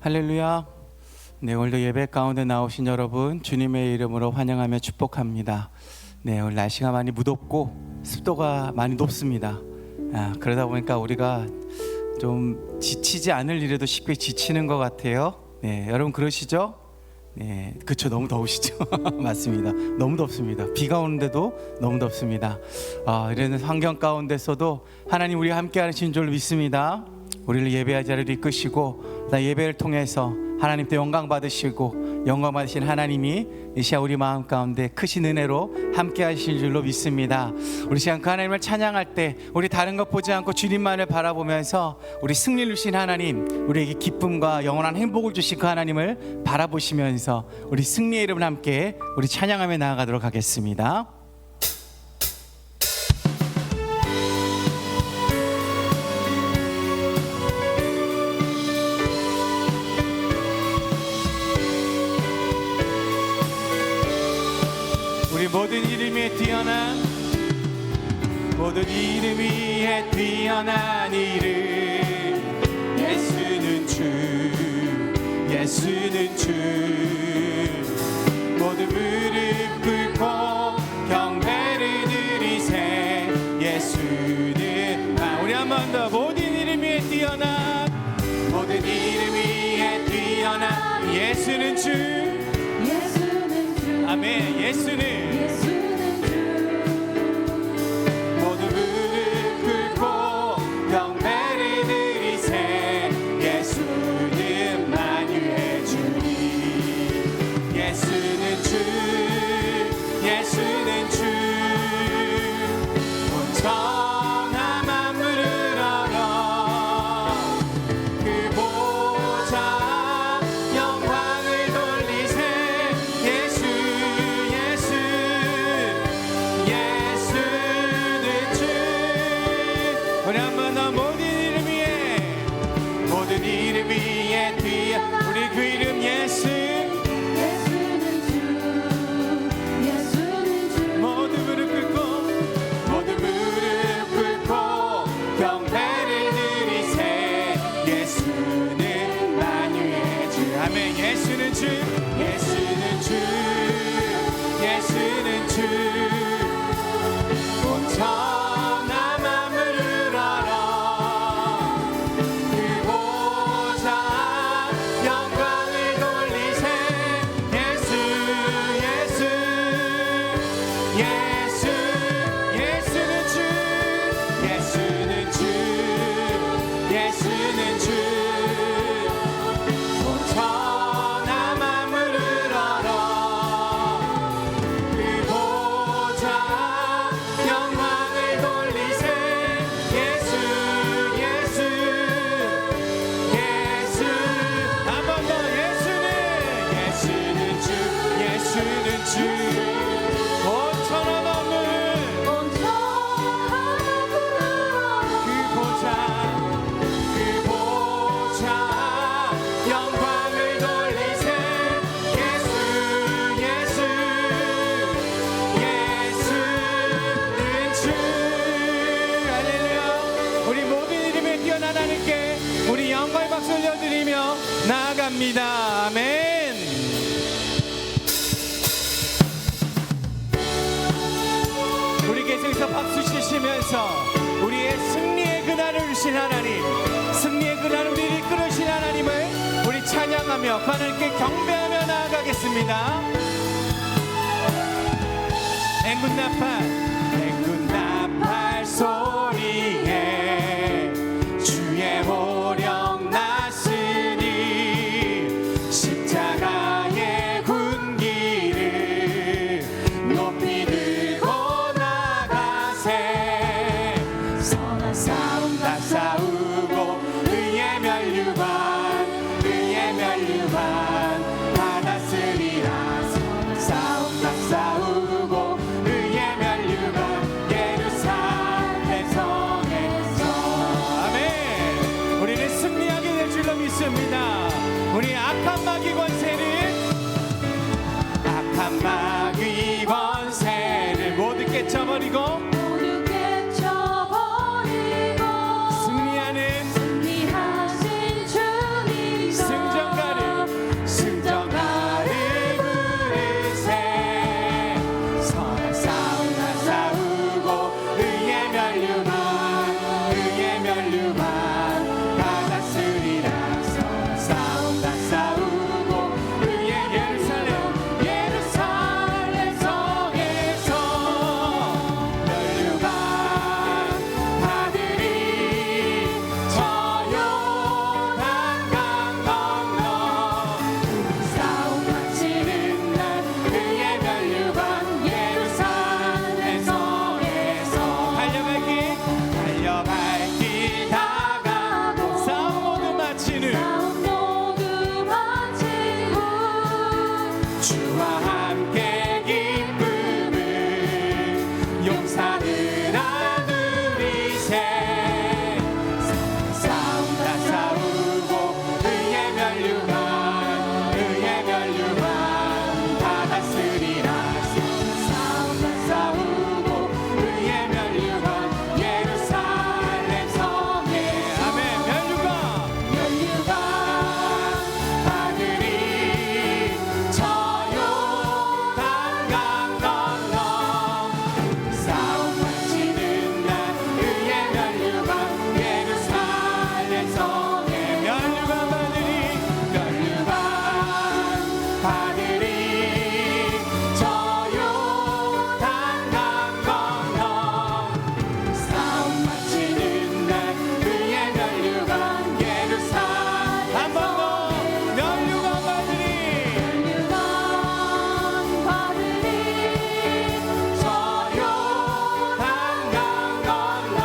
할렐루야. 네, 오늘도 예배 가운데 나오신 여러분 주님의 이름으로 환영하며 축복합니다. 네, 오늘 날씨가 많이 무덥고 습도가 많이 높습니다. 그러다 보니까 우리가 좀 지치지 않을 일에도 쉽게 지치는 것 같아요. 네, 여러분 그러시죠? 네, 그렇죠. 너무 더우시죠? 맞습니다. 너무 덥습니다. 비가 오는데도 너무 덥습니다. 이런 환경 가운데서도 하나님 우리와 함께 하시는 줄 믿습니다. 우리를 예배의 자리로 이끄시고 예배를 통해서 하나님께 영광 받으시고 영광 받으신 하나님이 이 시간 우리 마음 가운데 크신 은혜로 함께 하실 줄로 믿습니다. 우리 시간 그 하나님을 찬양할 때 우리 다른 것 보지 않고 주님만을 바라보면서 우리 승리를 주신 하나님, 우리에게 기쁨과 영원한 행복을 주신 그 하나님을 바라보시면서 우리 승리의 이름을 함께 우리 찬양하며 나아가도록 하겠습니다. 모든 이름 위에 뛰어난 모든 이름 위에 뛰어난 이름 예수는 주 예수는 주 모든 무릎 꿇고 경배를 드리세 예수는 우리 한 번 더 모든 이름 위에 뛰어난 모든 이름 위에 뛰어난 예수는 주 예수는 주 아멘 예수는 나아갑니다. 아멘. 우리 계속해서 박수 치시면서 우리의 승리의 그날을 주신 하나님, 승리의 그날을 우리를 이끌으신 하나님을 우리 찬양하며 그 하나님께 경배하며 나아가겠습니다. 앵군 나팔 소리에 주의 호령 나시니 십자가의 군기를 높이 들고 나가세 선한 싸움 다 싸우고 의의 면류관 받았으리라 선한 싸움 다 싸우고 의의 면류관 예루살렘 성에서 아멘. 우리는 승리하게 될 줄로 믿습니다. 우리 악한 마귀 권세를 모두 깨쳐버리고 승리하신 주님 승전가 용사들 아들이세 싸우다 싸우고 의의 멸류관 받았으리라 싸우다 싸우고 의의 멸류관 예루살렘 성에 아멘 멸류관 받으리 저 요단강 건너 싸움 마치는 날 의의 멸류관 예루살렘 성에 멸류관 받으리 저 요단강 건너 싸움 마치는 날 의의 멸류관 예루살렘 한 번 더 멸류관 받으리 저 요단강 건너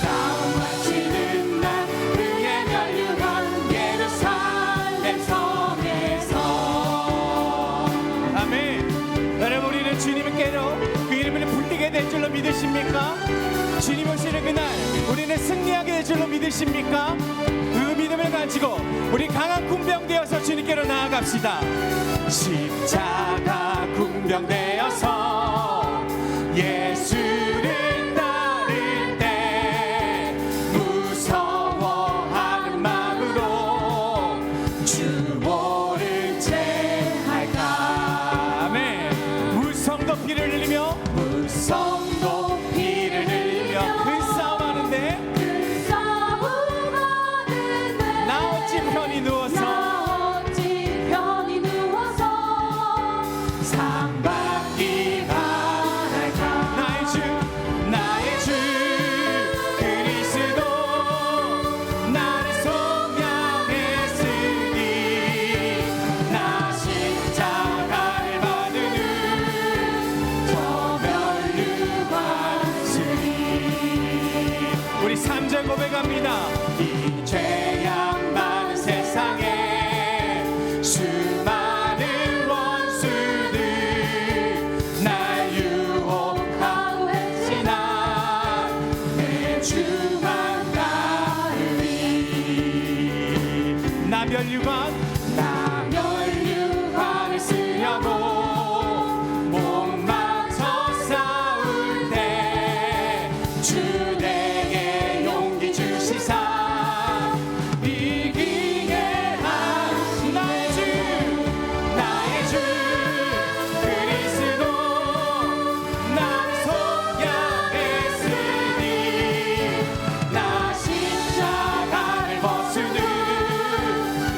싸움 마치는 날 의의 멸류관 예루살렘 성에서 아멘. 여러분 우리는 주님께로 그 이름을 불리게 될 줄로 믿으십니까? 주님 오시는 그날 우리는 승리하게 될 줄로 믿으십니까? 그 믿음을 가지고 우리 강한 군병 되어서 주님께로 나아갑시다. 십자가 군병 되어서 예수를 따를 때 무서워하는 마음으로 주 모른 채 할까. 아멘. 무성도 피를 흘리며 그 싸움하는데 나 어찌 편히 누워서 상받기 바랄까. 나의 주 그리스도 나를 속량했으니 나 십자가를 받으는 저 멸류관 쓰리. 우리 3절 고백합니다. 이 죄악 많은 세상에 수많은 원수들 날 유혹하고 했지나 내 주만 따르리. 나 멸류관을 쓰려고 목마쳐 싸울 때 주 내게 용기 주시사 이기게 하신 나의 주 그리스도 나를 속량했으니 나 십자가를 벗으는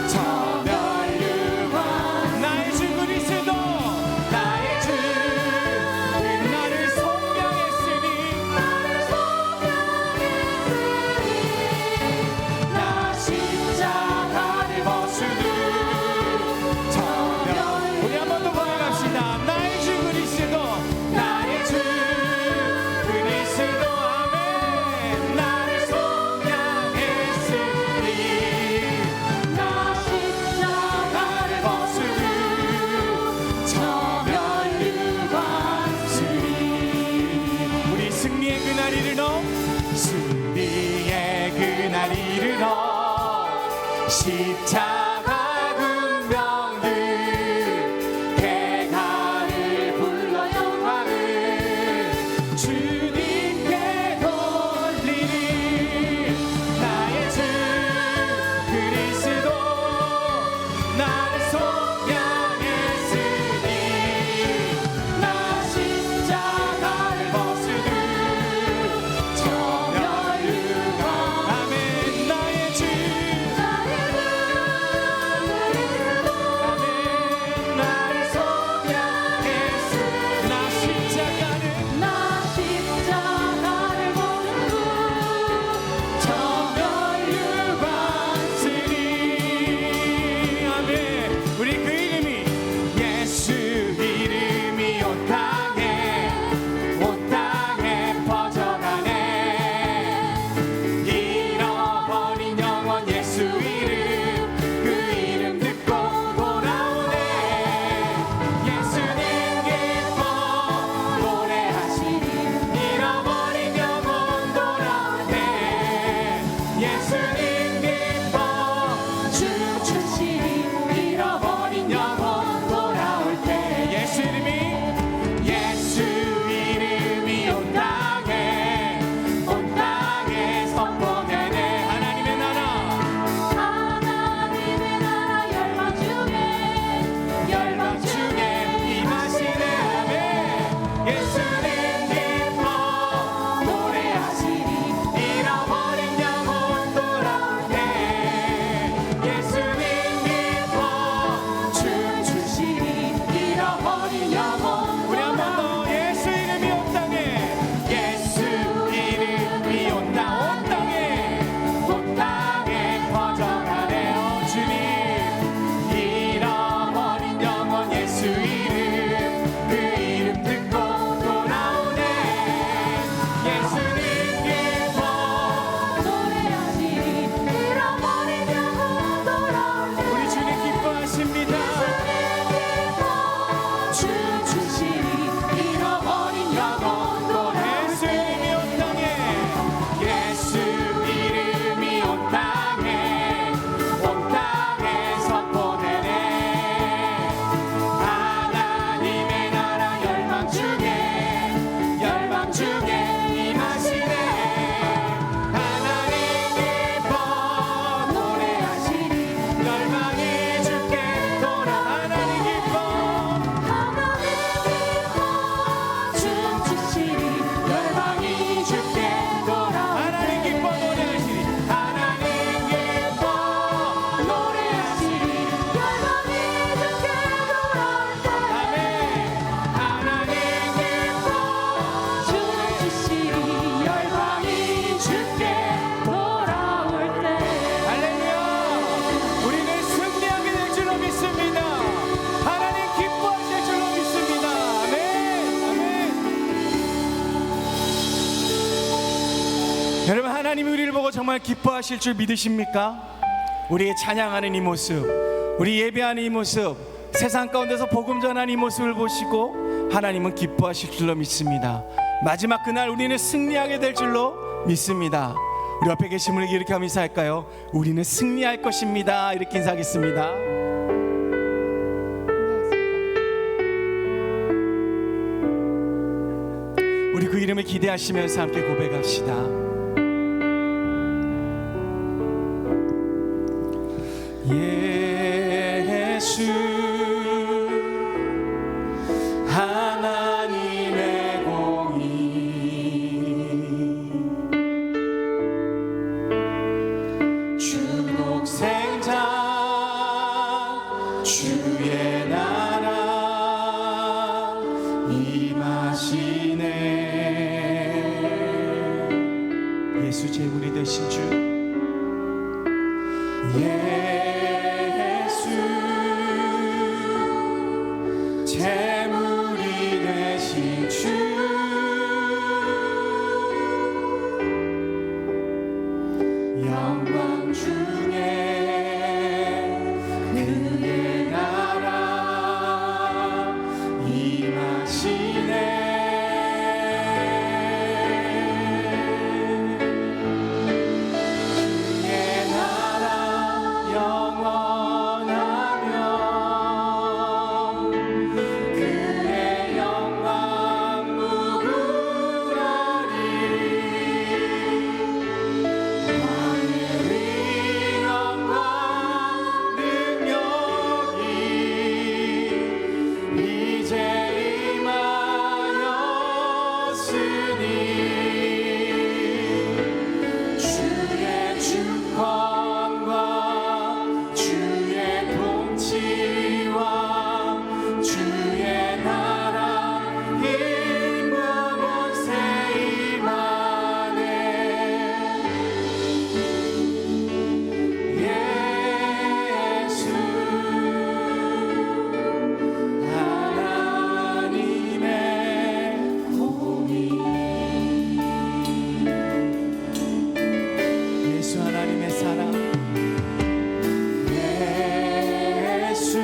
저 멸류관 나의 주 그리스도 나의 주 나를 속량했으니 나 십자가를 벗으는 저 멸. 우리 한 번 더 고백합시다. 나의 주 그리스도 나의 주 그리스도 아멘. 나를 속량했으니 나 십자가를 벗으는 저 멸류관 쓰리. 우리 승리의 그날 이르러 승리의 그날 이르러 십자가 군병들 개가를 불러 영광을 주님께 돌리리. 나의 주 그리스도 나를 속량했으니 나 십자가를 벗으는 저 멸류관 아멘. 나의 주 나를 속량했으니 나 십자가를 하나님이 우리를 보고 정말 기뻐하실 줄 믿으십니까? 우리의 찬양하는 이 모습, 우리 예배하는 이 모습, 세상 가운데서 복음 전하는 이 모습을 보시고 하나님은 기뻐하실 줄로 믿습니다. 마지막 그날 우리는 승리하게 될 줄로 믿습니다. 우리 옆에 계신 분에게 이렇게 하면 인사할까요? 우리는 승리할 것입니다. 이렇게 인사하겠습니다. 우리 그 이름을 기대하시면서 함께 고백합시다. 예수 하나님의 공의 주독생자 주의 나라 임하시네. 예수 제물이 되신 주 재물이 되신 주 영광 중에 그의 나라 임하시네. 그의 나라 영원하며 그의 영광 무궁하리. 왕의 위엄과 능력이 이제 임하였으니 주의 주권과 주의 통치와 주의 나라 힘과 권세 임하네. 예수 하나님의 공의. 예수 하나님의 사랑. 예수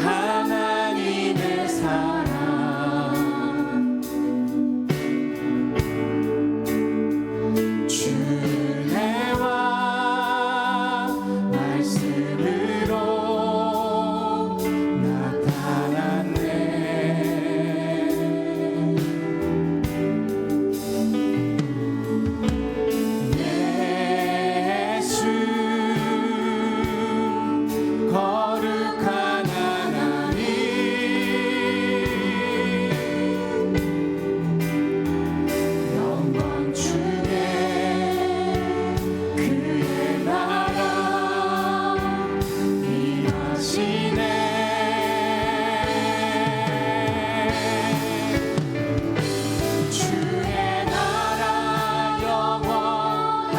하나님의 사랑. 주혜와 말씀으로 나타났네. 예수 거룩한 하나님 영광 중에 그의 나라 임하시네. 주의 나라 영원하며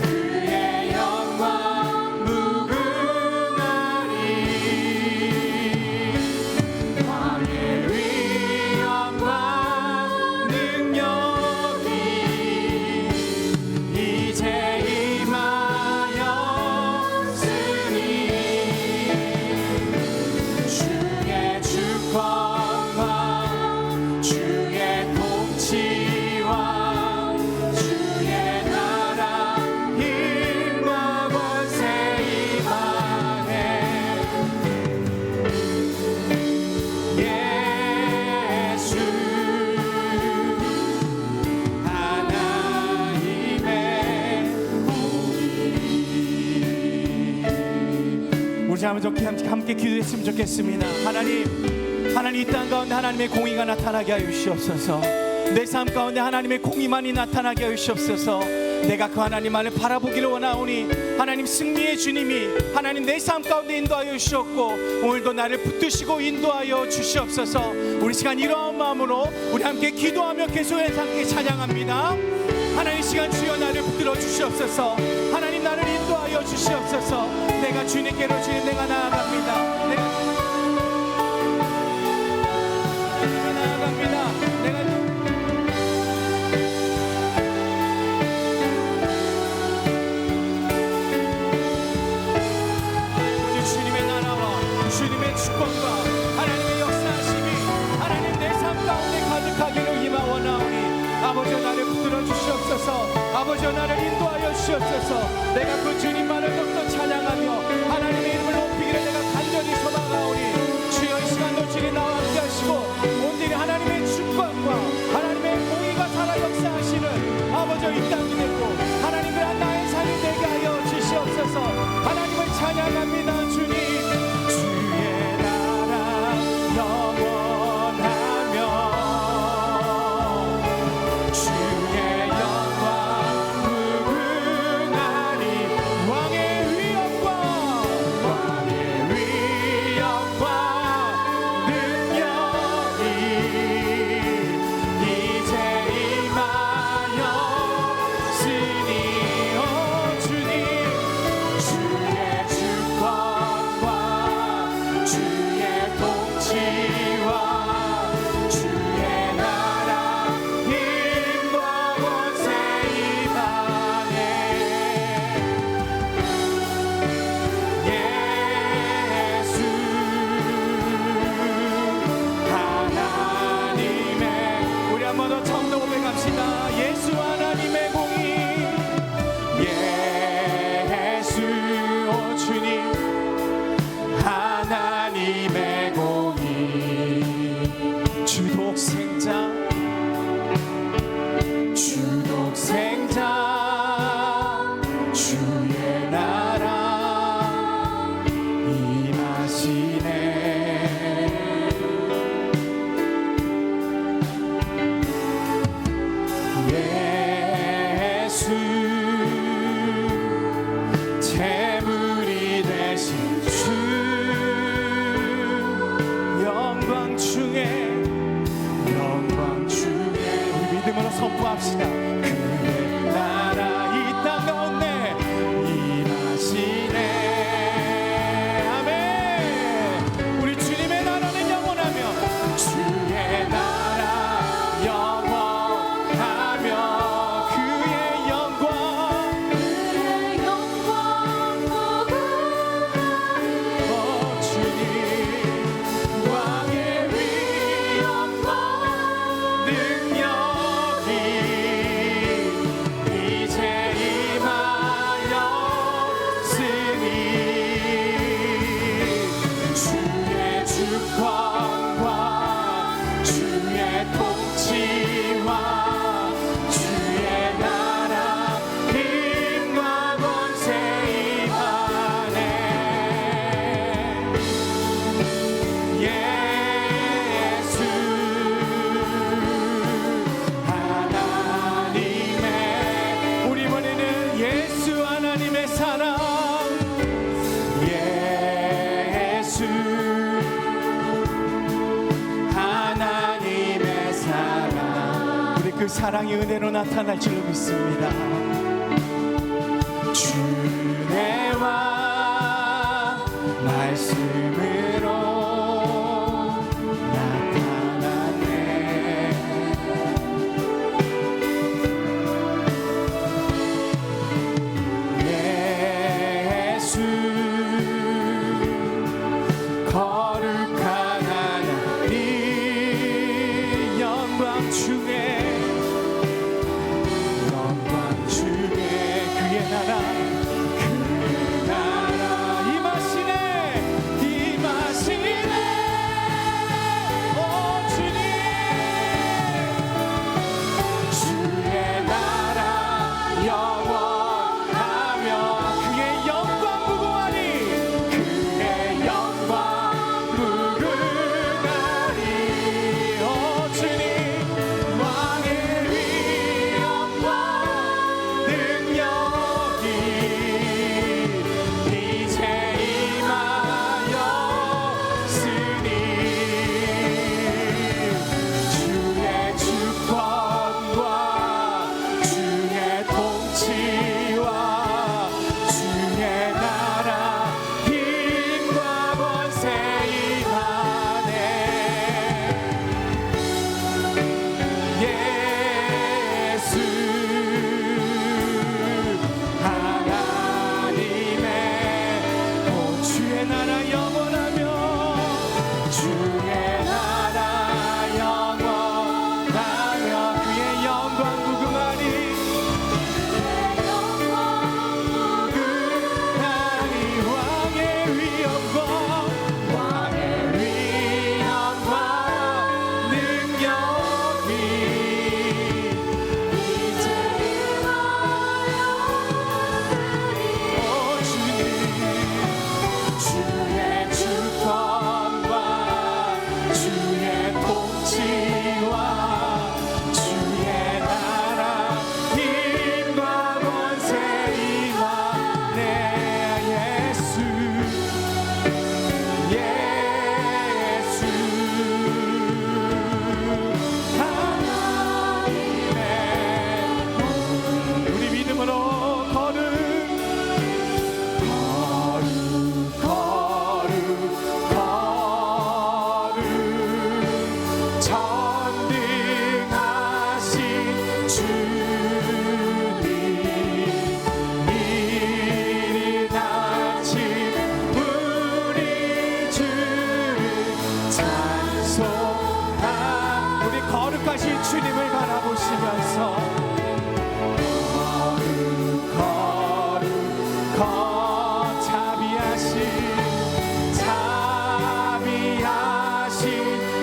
그의 영광 무궁하리. 왕의 위엄과 능력이 이제 임하였으니 주의 주권과 주의 통치와 주의 나라 힘과 권세 임하네. 예수 하나님의 공의. 우리 함께 기도했으면 좋겠습니다. 하나님 이 땅 가운데 하나님의 공의가 나타나게 하여 주시옵소서. 내 삶 가운데 하나님의 공의만이 나타나게 하여 주시옵소서. 내가 그 하나님만을 바라보기를 원하오니 하나님 승리의 주님이 하나님 내 삶 가운데 인도하여 주시옵고 오늘도 나를 붙드시고 인도하여 주시옵소서. 우리 시간 이러한 마음으로 우리 함께 기도하며 계속해서 함께 찬양합니다. 하나님 시간 주여 나를 붙들어 주시옵소서. 하나님 나를 인도하여 주시옵소서. 내가 주님께로 주님 내가 나아갑니다. 내가 나아갑니다. 하나님의 축복과 하나님의 역사하심이 하나님 내 삶 가운데 가득하기를 희망하오니 아버지 나를 붙들어 주시옵소서. 아버지 나를 인도하여 주시옵소서. 내가 그 주님만을 더욱더 찬양하며 하나님의 이름을 높이기를 내가 간절히 소망하오니 주여 이 시간 놓치니 나와 함께 하시고 온전히 하나님의 축복과 하나님의 공의가 살아 역사하시는 아버지 이 땅이 되고 하나님 그런 나의 삶이 되게 하여 주시옵소서. 하나님을 찬양합니다. 주님 주의 나라 영원하며 주의 영광 무궁하리 왕의 위엄과 능력이 이제 임하였으니 오 주님 주의 주권과 주의 통치와 주의 나라 힘과 권세 임하네. 예수 하나님의 우리 한 번 더 처음부터 고백합시다. 예수 하나님의 공의 예수 오 주님 하나님의 공의 주독생자 주의 나라 임하시네. 예수 재물이 되신 주 영광 중에 우리 믿음으로 선포합시다. 그의 나라 이 땅 가운데 임하시네. 아멘. 우리 주님의 나라는 영원하며 주의 나라 영원하며 그의 영광 오 주님 왕의 위엄과 능력이 이제 임하였으니 주의 주권과 주의 통치와 주의 나라 힘과 권세 임하네. 예수 하나님의 우리 이번에는 예수 하나님의 사랑 예수 하나님의 사랑 우리 그 사랑이 은혜로 나타날 줄로 믿습니다. 주내와 말씀으로 나타나네. 예수 거룩한 하나님 영광 중에 영광 중에 주님을 바라보시면서 거룩 자비하신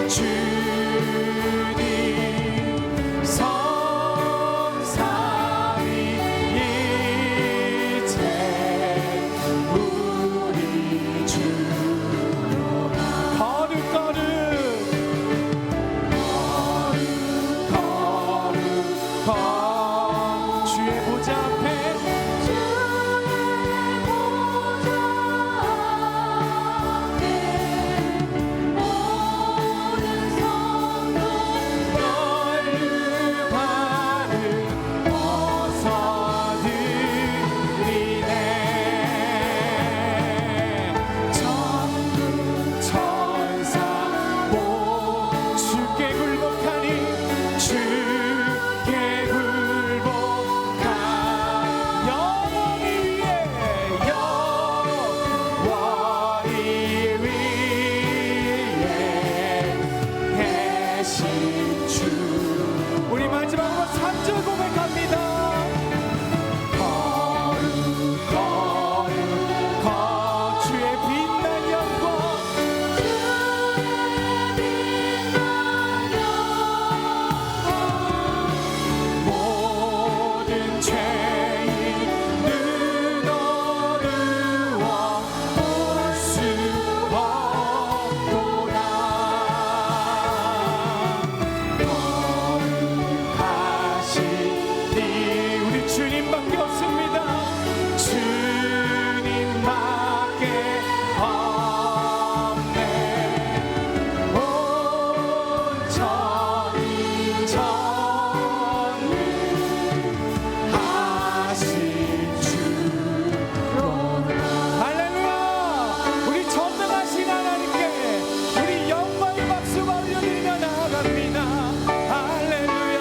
주님 성삼위 일체 우리 주로다. 거룩 주의 보좌 앞에 우리 마지막으로 3절 고백합니다. 거룩 주의 빛난 영광 모든 죄인 눈 어두워 볼 수 없도다. 우리 주님밖에 없습니다. 주님밖에 없네. 온전히 전능하신 주로다. 할렐루야. 우리 전능하신 하나님께 우리 영광의 박수가 올려드리며 나아갑니다. 할렐루야.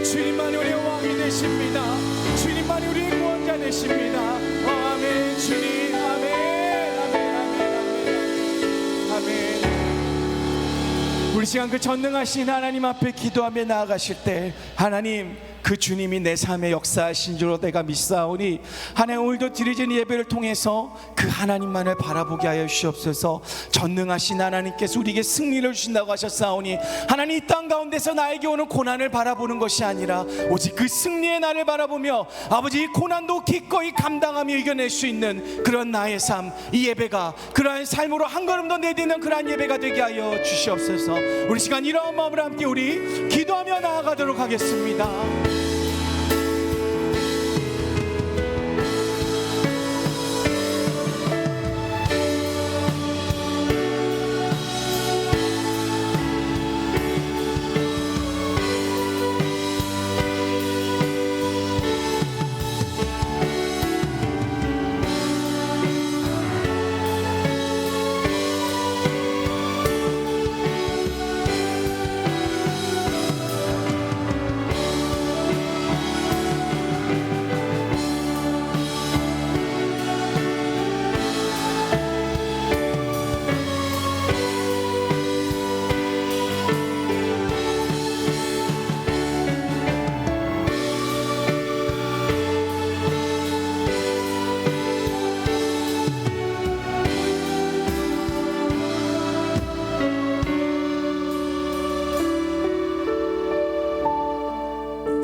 주님만이 우리의 왕이 되십니다. 주님만이 우리의 구원자 되십니다. 아멘. 주님 아멘. 아멘. 우리 시간 그 전능하신 하나님 앞에 기도하며 나아가실 때 하나님 그 주님이 내 삶에 역사하신 줄로 내가 믿사오니 하나님 오늘도 드려진 예배를 통해서 그 하나님만을 바라보게 하여 주시옵소서. 전능하신 하나님께서 우리에게 승리를 주신다고 하셨사오니 하나님 이 땅 가운데서 나에게 오는 고난을 바라보는 것이 아니라 오직 그 승리의 날을 바라보며 아버지 이 고난도 기꺼이 감당하며 이겨낼 수 있는 그런 나의 삶, 이 예배가 그러한 삶으로 한 걸음 더 내딛는 그러한 예배가 되게 하여 주시옵소서. 우리 시간 이러한 마음으로 함께 우리 기도하며 나아가도록 하겠습니다.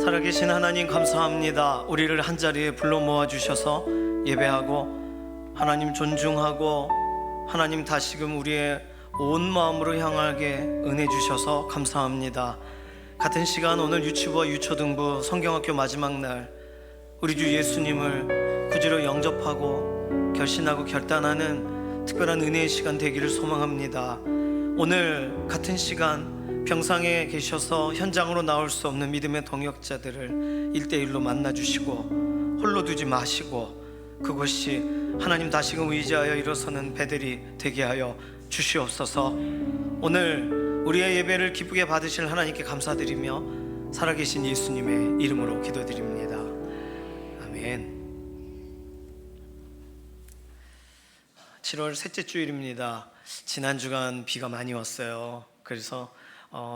살아계신 하나님 감사합니다. 우리를 한자리에 불러 모아주셔서 예배하고 하나님 존중하고 하나님 다시금 우리의 온 마음으로 향하게 은혜 주셔서 감사합니다. 같은 시간 오늘 유치부와 유초등부 성경학교 마지막 날 우리 주 예수님을 구주로 영접하고 결신하고 결단하는 특별한 은혜의 시간 되기를 소망합니다. 오늘 같은 시간 병상에 계셔서 현장으로 나올 수 없는 믿음의 동역자들을 1대1로 만나주시고 홀로 두지 마시고 그곳이 하나님 다시금 의지하여 일어서는 배들이 되게 하여 주시옵소서. 오늘 우리의 예배를 기쁘게 받으실 하나님께 감사드리며 살아계신 예수님의 이름으로 기도드립니다. 아멘. 7월 셋째 주일입니다. 지난 주간 비가 많이 왔어요. 그래서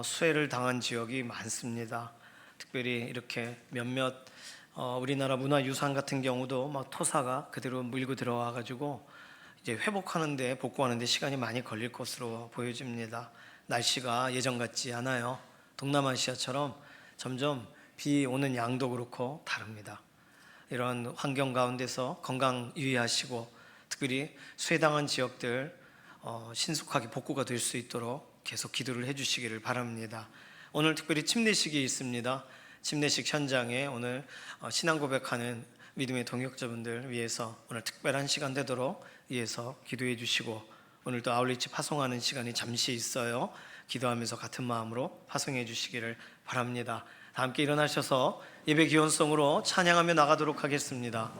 수해를 당한 지역이 많습니다. 특별히 이렇게 몇몇 우리나라 문화유산 같은 경우도 막 토사가 그대로 밀고 들어와 가지고 이제 회복하는데 복구하는데 시간이 많이 걸릴 것으로 보여집니다. 날씨가 예전 같지 않아요. 동남아시아처럼 점점 비 오는 양도 그렇고 다릅니다. 이런 환경 가운데서 건강 유의하시고 특별히 수해당한 지역들 신속하게 복구가 될 수 있도록 계속 기도를 해주시기를 바랍니다. 오늘 특별히 침례식이 있습니다. 침례식 현장에 오늘 신앙 고백하는 믿음의 동역자분들 위해서 오늘 특별한 시간 되도록 위해서 기도해 주시고, 오늘도 아울렛이 파송하는 시간이 잠시 있어요. 기도하면서 같은 마음으로 파송해 주시기를 바랍니다. 다 함께 일어나셔서 예배 기원송으로 찬양하며 나가도록 하겠습니다.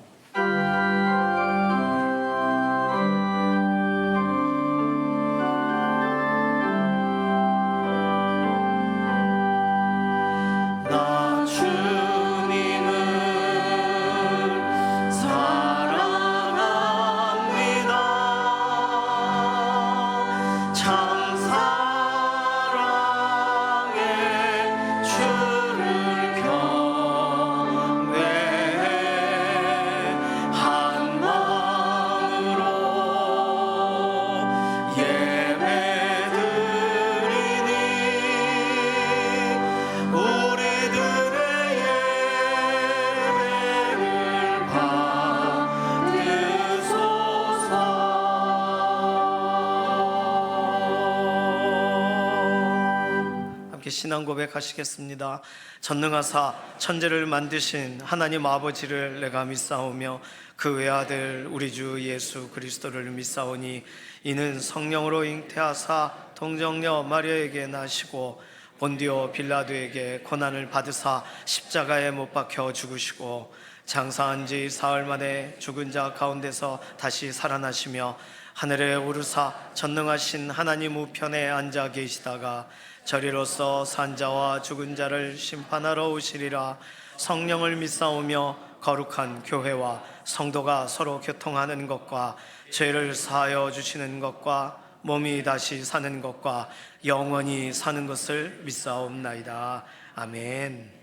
신앙 고백하시겠습니다. 전능하사 천지를 만드신 하나님 아버지를 내가 믿사오며 그 외아들 우리 주 예수 그리스도를 믿사오니 이는 성령으로 잉태하사 동정녀 마리아에게 나시고 본디오 빌라도에게 고난을 받으사 십자가에 못 박혀 죽으시고 장사한 지 사흘 만에 죽은 자 가운데서 다시 살아나시며 하늘에 오르사 전능하신 하나님 우편에 앉아 계시다가 저리로서 산자와 죽은 자를 심판하러 오시리라. 성령을 믿사오며 거룩한 교회와 성도가 서로 교통하는 것과 죄를 사하여 주시는 것과 몸이 다시 사는 것과 영원히 사는 것을 믿사옵나이다. 아멘.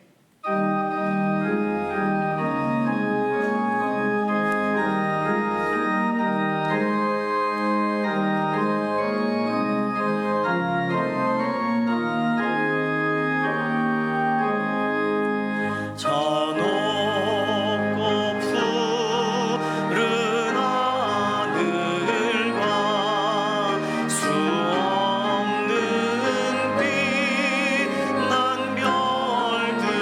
수 없는 빛난 별들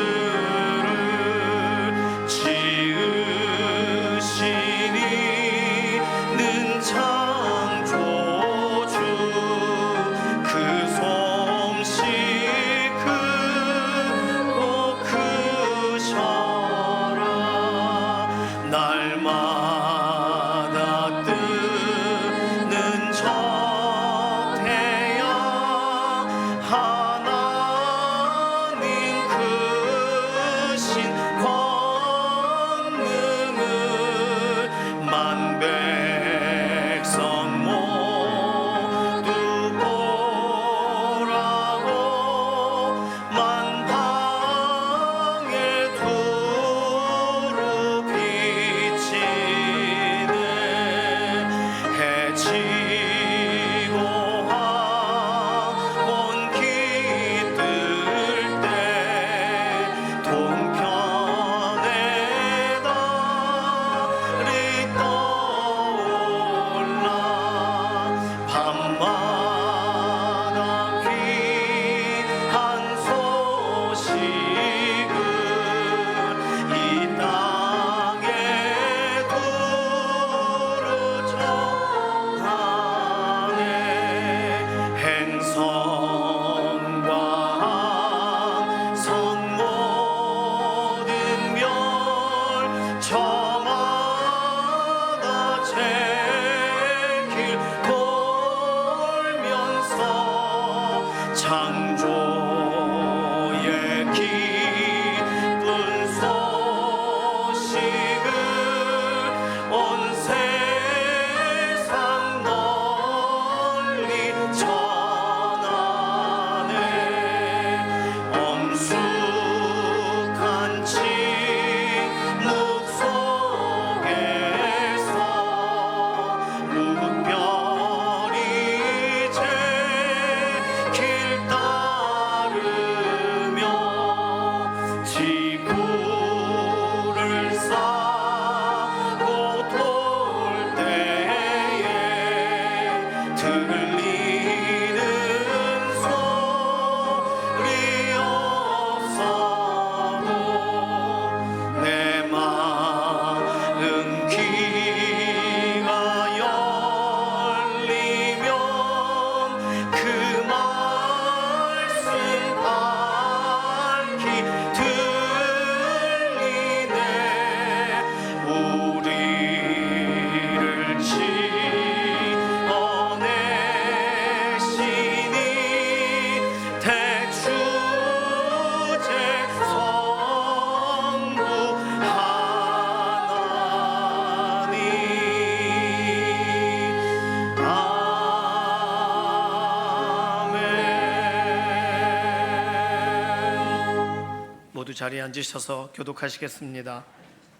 자리에 앉으셔서 교독하시겠습니다.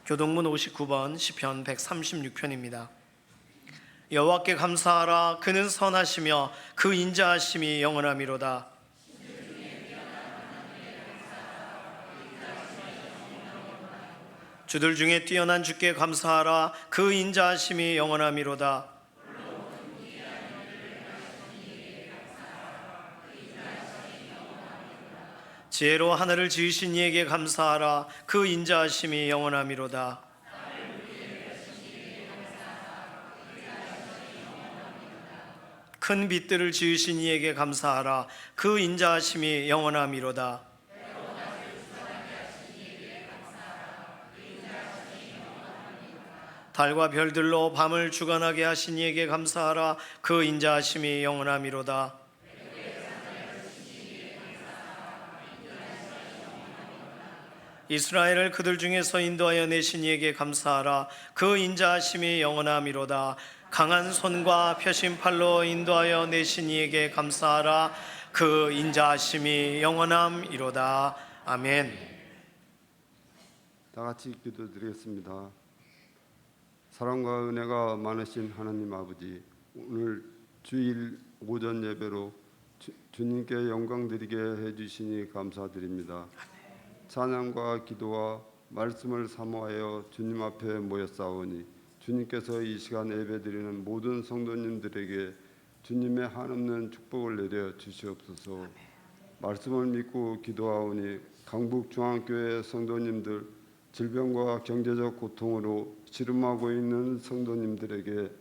교독문 59번 시편 136편입니다. 여호와께 감사하라. 그는 선하시며 그 인자하심이 영원하미로다. 주들 중에 뛰어난 주께 감사하라. 그 인자하심이 영원하미로다. 지혜로 하늘을 지으신 이에게 감사하라. 그 인자하심이 영원하미로다. 큰 빛들을 지으신 이에게 감사하라. 그 인자하심이 영원하미로다. 달과 별들로 밤을 주관하게 하신 이에게 감사하라. 그 인자하심이 영원하미로다. 이스라엘을 그들 중에서 인도하여 내신 이에게 감사하라. 그 인자하심이 영원하미로다. 강한 손과 펴신 팔로 인도하여 내신 이에게 감사하라. 그 인자하심이 영원함이로다. 아멘. 다 같이 기도드리겠습니다. 사랑과 은혜가 많으신 하나님 아버지, 오늘 주일 오전 예배로 주님께 영광 드리게 해주시니 감사드립니다. 찬양과 기도와 말씀을 사모하여 주님 앞에 모였사오니 주님께서 이 시간 예배드리는 모든 성도님들에게 주님의 한없는 축복을 내려 주시옵소서. 말씀을 믿고 기도하오니 강북중앙교회 성도님들, 질병과 경제적 고통으로 씨름하고 있는 성도님들에게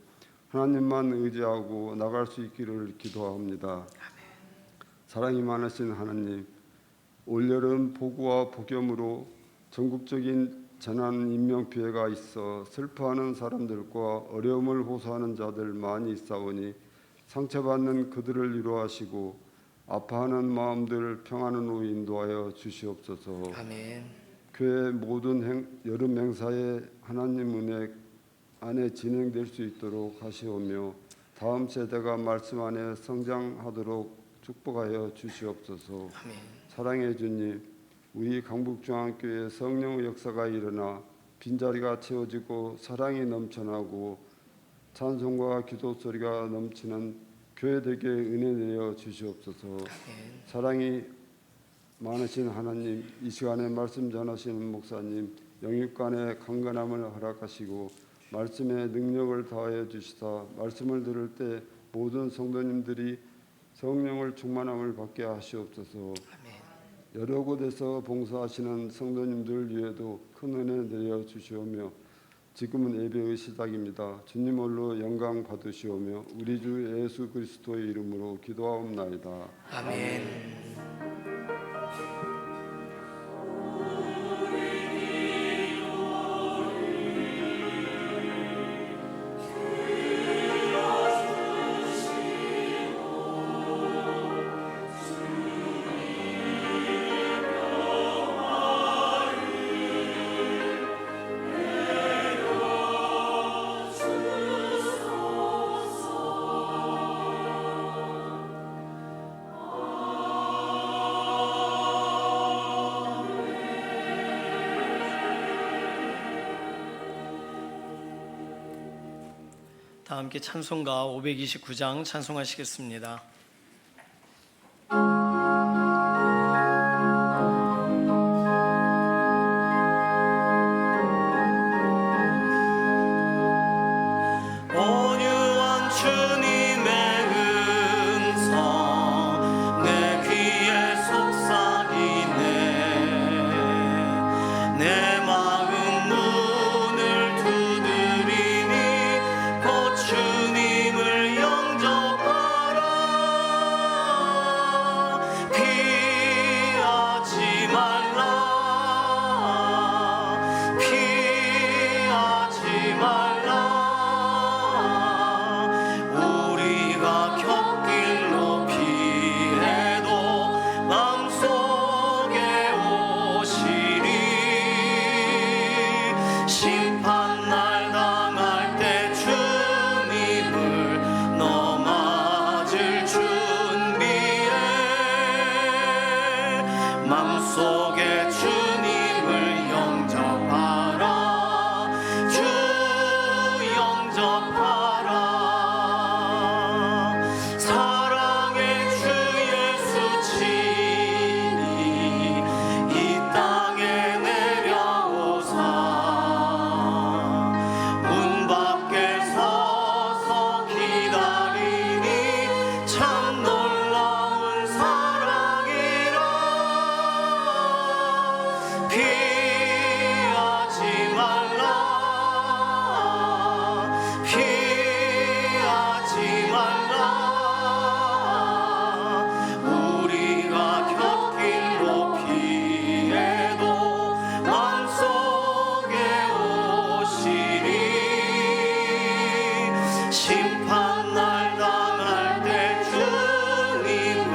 하나님만 의지하고 나갈 수 있기를 기도합니다. 사랑이 많으신 하나님, 올여름 폭우와 폭염으로 전국적인 재난 인명피해가 있어 슬퍼하는 사람들과 어려움을 호소하는 자들 많이 있사오니 상처받는 그들을 위로하시고 아파하는 마음들 평안으로 인도하여 주시옵소서. 아멘. 교회 모든 여름 행사에 하나님 은혜 안에 진행될 수 있도록 하시오며 다음 세대가 말씀 안에 성장하도록 축복하여 주시옵소서. 아멘. 사랑의 주님, 우리 강북중앙교회 성령의 역사가 일어나 빈자리가 채워지고 사랑이 넘쳐나고 찬송과 기도 소리가 넘치는 교회 되게 은혜 내려 주시옵소서. 아멘. 사랑이 많으신 하나님, 이 시간에 말씀 전하시는 목사님 영육간의 강건함을 허락하시고 말씀의 능력을 다하여 주시사 말씀을 들을 때 모든 성도님들이 성령을 충만함을 받게 하시옵소서. 아멘. 여러 곳에서 봉사하시는 성도님들 위에도 큰 은혜 내려 주시오며 지금은 예배의 시작입니다. 주님 홀로 영광 받으시오며 우리 주 예수 그리스도의 이름으로 기도하옵나이다. 아멘. 다 함께 찬송가 529장 찬송하시겠습니다. 온유한 주님의 음성 내 귀에 속삭이네. 내 마음 문을 두드리니 곧 주님을 영접하라. 피하지 말라. 피하지 말라. 우리가 곁길로 피해도 마음속에 오시리. 심판날 당할 때 주님을 너 맞을 준비해. 맘속에 주님 참 놀라운 사랑이라. 피하지 말라, 피하지 말라. 우리가 곁길로 피해도 맘속에 오시리. 심판날 당할 때 주님을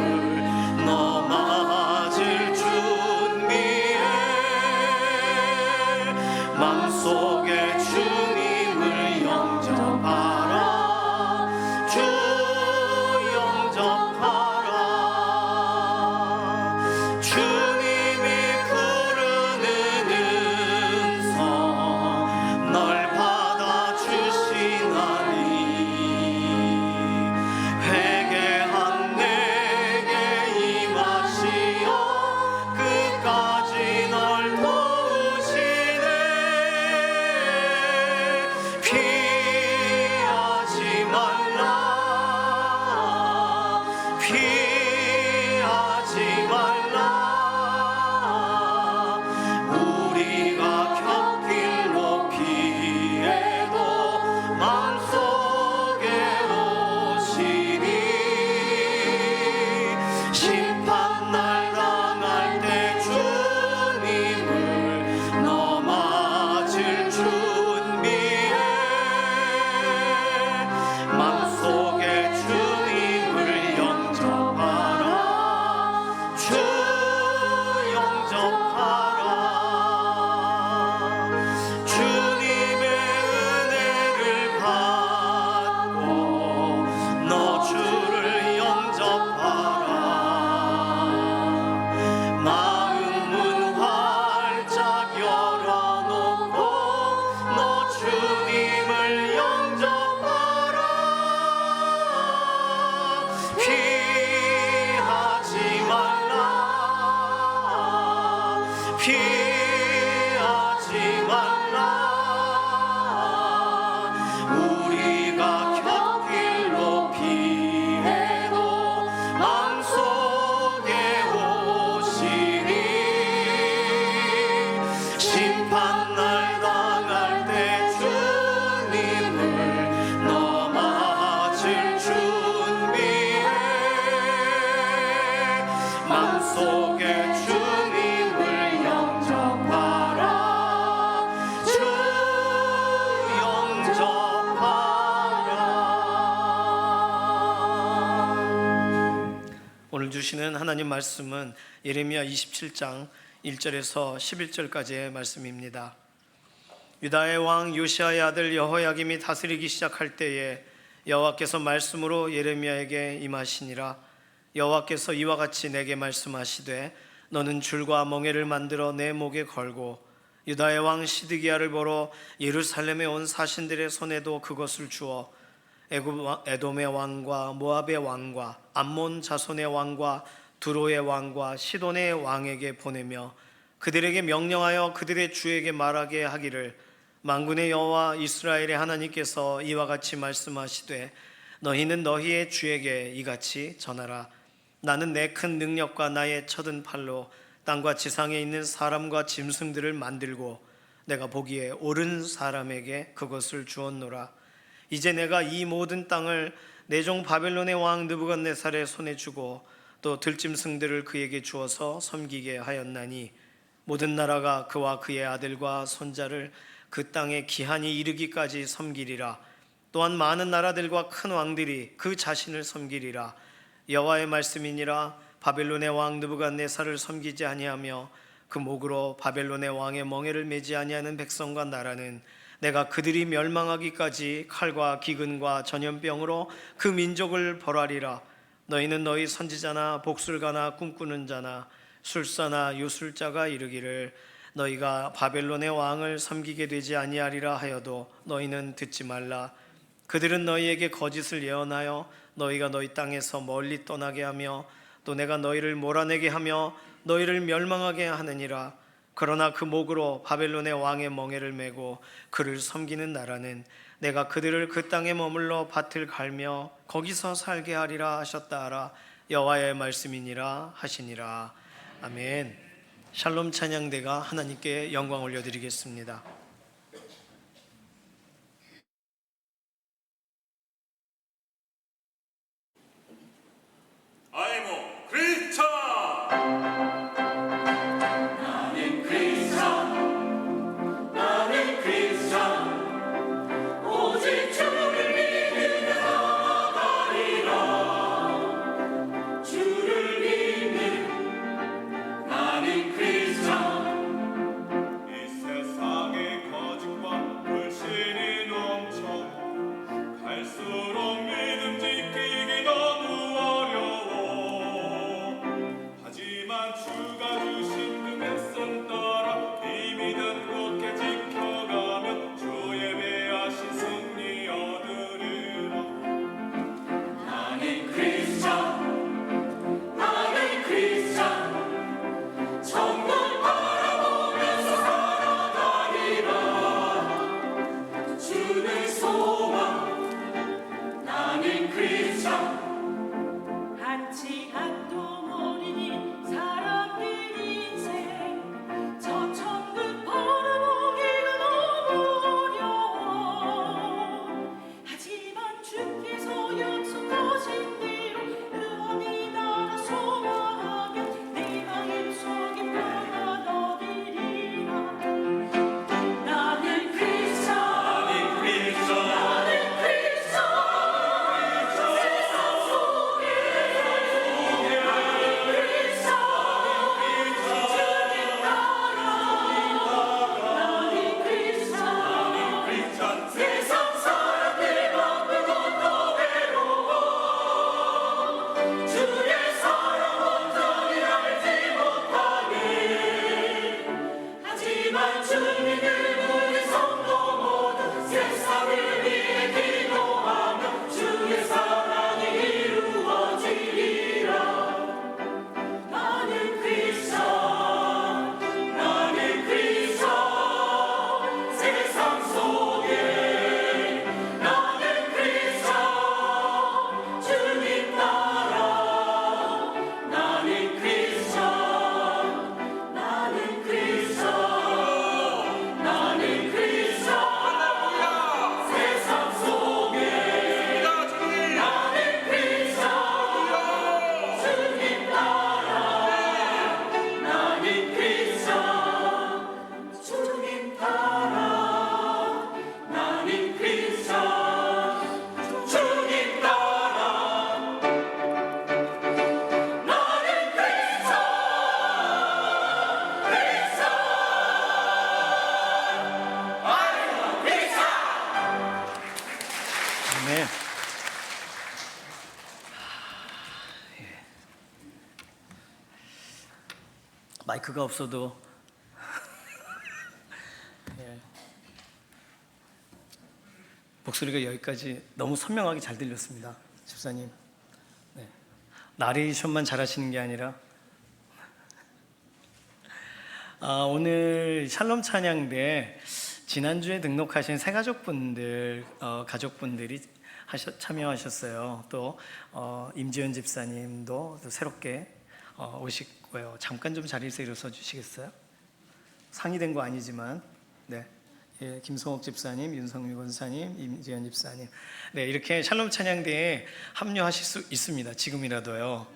넘어질 준비해. 맘속에 주님을 영접하라. 주 영접하라. 주님이 부르는 음성 널 받아주시나니. 회개한 내게 임하시어 끝까지 널 도우시네. 피하지 말라, 피하지 말라. 우리가 곁길로 피해도 맘속에 오시리. 심판날 당할 때 주님을 넘어질 준비해. 맘속에 주님을 영접하라. 주 영접하라. 주님의 은혜를 받고 너 주를 영접하라. 마음 문 활짝 열어놓고 너 주님을 영접하라. 피하지 말라, 피하지 말라. 우리가 곁길로 피해도 맘속에 오시리. 심판날 당할 때 주님을 넘어질 준비해. 맘속에 주님을 영접하라. 주 영접하라. 오늘 주시는 하나님 말씀은 예레미야 27장 1절에서 11절까지의 말씀입니다. 유다의 왕 요시아의 아들 여호야김이 다스리기 시작할 때에 여호와께서 말씀으로 예레미야에게 임하시니라. 여호와께서 이와 같이 내게 말씀하시되 너는 줄과 멍에를 만들어 내 목에 걸고 유다의 왕 시드기야를 보러 예루살렘에 온 사신들의 손에도 그것을 주어 에돔의 왕과 모압의 왕과 암몬 자손의 왕과 두로의 왕과 시돈의 왕에게 보내며 그들에게 명령하여 그들의 주에게 말하게 하기를 만군의 여호와 이스라엘의 하나님께서 이와 같이 말씀하시되 너희는 너희의 주에게 이같이 전하라. 나는 내 큰 능력과 나의 쳐든 팔로 땅과 지상에 있는 사람과 짐승들을 만들고 내가 보기에 옳은 사람에게 그것을 주었노라. 이제 내가 이 모든 땅을 내 종 바벨론의 왕 느부갓네살의 손에 주고 또 들짐승들을 그에게 주어서 섬기게 하였나니 모든 나라가 그와 그의 아들과 손자를 그 땅에 기한이 이르기까지 섬기리라. 또한 많은 나라들과 큰 왕들이 그 자신을 섬기리라. 여호와의 말씀이니라. 바벨론의 왕 느부갓네살을 섬기지 아니하며 그 목으로 바벨론의 왕의 멍에를 매지 아니하는 백성과 나라는 내가 그들이 멸망하기까지 칼과 기근과 전염병으로 그 민족을 벌하리라. 너희는 너희 선지자나 복술가나 꿈꾸는 자나 술사나 유술자가 이르기를 너희가 바벨론의 왕을 섬기게 되지 아니하리라 하여도 너희는 듣지 말라. 그들은 너희에게 거짓을 예언하여 너희가 너희 땅에서 멀리 떠나게 하며 또 내가 너희를 몰아내게 하며 너희를 멸망하게 하느니라. 그러나 그 목으로 바벨론의 왕의 멍에를 메고 그를 섬기는 나라는 내가 그들을 그 땅에 머물러 밭을 갈며 거기서 살게 하리라 하셨다 하라. 여호와의 말씀이니라 하시니라. 아멘. 샬롬 찬양대가 하나님께 영광 올려드리겠습니다. I'm a Christian. 이 세상의 거짓과 불신이 넘쳐 갈수록 믿음 지키기 너무 어려워. 하지만 주가 주신 그 백성 따라 이 믿음 굳게 지켜가면 주 예배하신 승리 얻으리라. 나는 크리스찬, 나는 크리스찬. 천국 바라보면서 살아가리라. 주는 소망, 나는 크리스찬. 한치 앞도 모르니 사람들 인생 저 천국 바라보기가 너무 어려워. 하지만 주께서 약속하신 대로 의원이 나라 소망하면 내 마음속에 평안 얻으리라. 나는 크리스찬, 나는 크리스찬. 나는 크리스찬. 세상 속에 세상 사람들 바쁘고 또 외로워. 주의 사랑 온전히 알지 못하네. 하지만 주님을 우리 성도 모두 세상을 위해 기도하며 주의 사랑이 이루어지리라. 나는 크리스찬, 나는 크리스찬. 세상 속에 나는 크리스찬. 주님 따라 나는 크리스찬, 나는 크리스찬, 나는 크리스찬. 세상 속에 나는 크리스찬. 주님 따라 나는 크리스찬. 주님 따라 나는 크리스찬. 주님 따라 나는 아멘. 마이크가 없어도 예. 목소리가 여기까지 너무 선명하게 잘 들렸습니다, 집사님. 네. 나레이션만 잘하시는 게 아니라 오늘 샬롬 찬양대 지난주에 등록하신 새 가족분들 가족분들이 참여하셨어요. 또 임지연 집사님도 또 새롭게 오시고요. 잠깐 좀 자리에서 일어서 주시겠어요? 상의된 거 아니지만 네. 예, 김성옥 집사님, 윤성미 권사님, 임지연 집사님, 네, 이렇게 샬롬 찬양대에 합류하실 수 있습니다. 지금이라도요.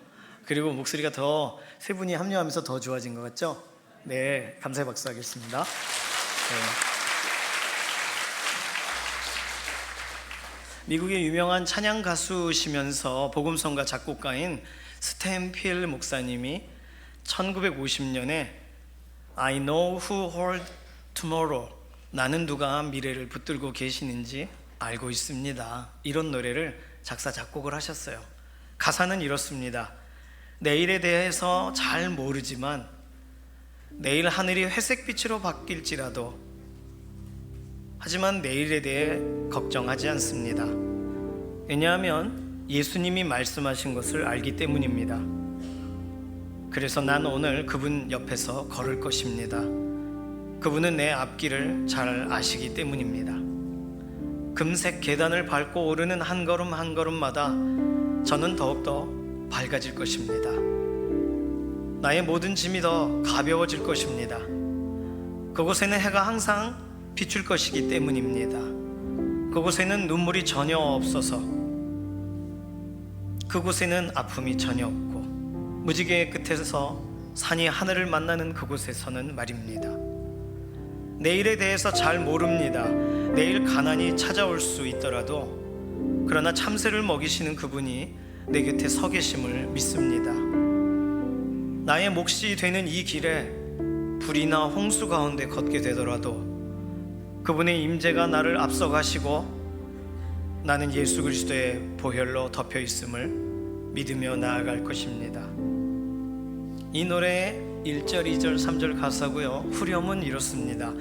그리고 목소리가 더 세 분이 합류하면서 더 좋아진 것 같죠? 네, 감사의 박수 하겠습니다. 네. 미국의 유명한 찬양 가수시면서 복음성가 작곡가인 스탠필 목사님이 1950년에 I know who hold tomorrow, 나는 누가 미래를 붙들고 계시는지 알고 있습니다, 이런 노래를 작사 작곡을 하셨어요. 가사는 이렇습니다. 내일에 대해서 잘 모르지만 내일 하늘이 회색빛으로 바뀔지라도 하지만 내일에 대해 걱정하지 않습니다. 왜냐하면 예수님이 말씀하신 것을 알기 때문입니다. 그래서 난 오늘 그분 옆에서 걸을 것입니다. 그분은 내 앞길을 잘 아시기 때문입니다. 금색 계단을 밟고 오르는 한 걸음 한 걸음마다 저는 더욱더 밝아질 것입니다. 나의 모든 짐이 더 가벼워질 것입니다. 그곳에는 해가 항상 비출 것이기 때문입니다. 그곳에는 눈물이 전혀 없어서, 그곳에는 아픔이 전혀 없고, 무지개의 끝에서 산이 하늘을 만나는 그곳에서는 말입니다. 내일에 대해서 잘 모릅니다. 내일 가난이 찾아올 수 있더라도 그러나 참새를 먹이시는 그분이 내 곁에 서 계심을 믿습니다. 나의 몫이 되는 이 길에 불이나 홍수 가운데 걷게 되더라도 그분의 임재가 나를 앞서가시고 나는 예수 그리스도의 보혈로 덮여 있음을 믿으며 나아갈 것입니다. 이 노래의 1절, 2절, 3절 가사고요. 후렴은 이렇습니다.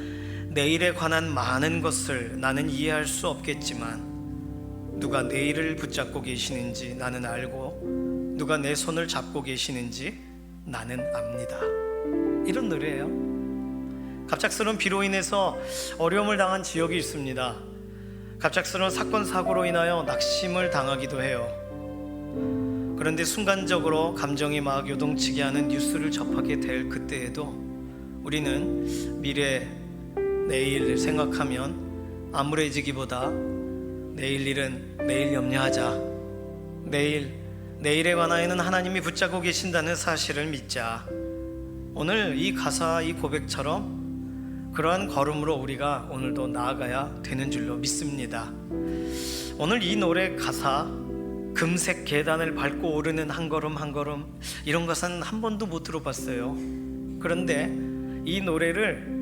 내일에 관한 많은 것을 나는 이해할 수 없겠지만 누가 내일을 붙잡고 계시는지 나는 알고 누가 내 손을 잡고 계시는지 나는 압니다. 이런 노래예요. 갑작스러운 비로 인해서 어려움을 당한 지역이 있습니다. 갑작스러운 사건 사고로 인하여 낙심을 당하기도 해요. 그런데 순간적으로 감정이 막 요동치게 하는 뉴스를 접하게 될 그때에도 우리는 미래, 내일을 생각하면 암울해지기보다 내일 일은 내일 염려하자, 내일에 관하여는 하나님이 붙잡고 계신다는 사실을 믿자. 오늘 이 가사, 이 고백처럼 그러한 걸음으로 우리가 오늘도 나아가야 되는 줄로 믿습니다. 오늘 이 노래 가사, 금색 계단을 밟고 오르는 한 걸음 한 걸음, 이런 가사는 한 번도 못 들어봤어요. 그런데 이 노래를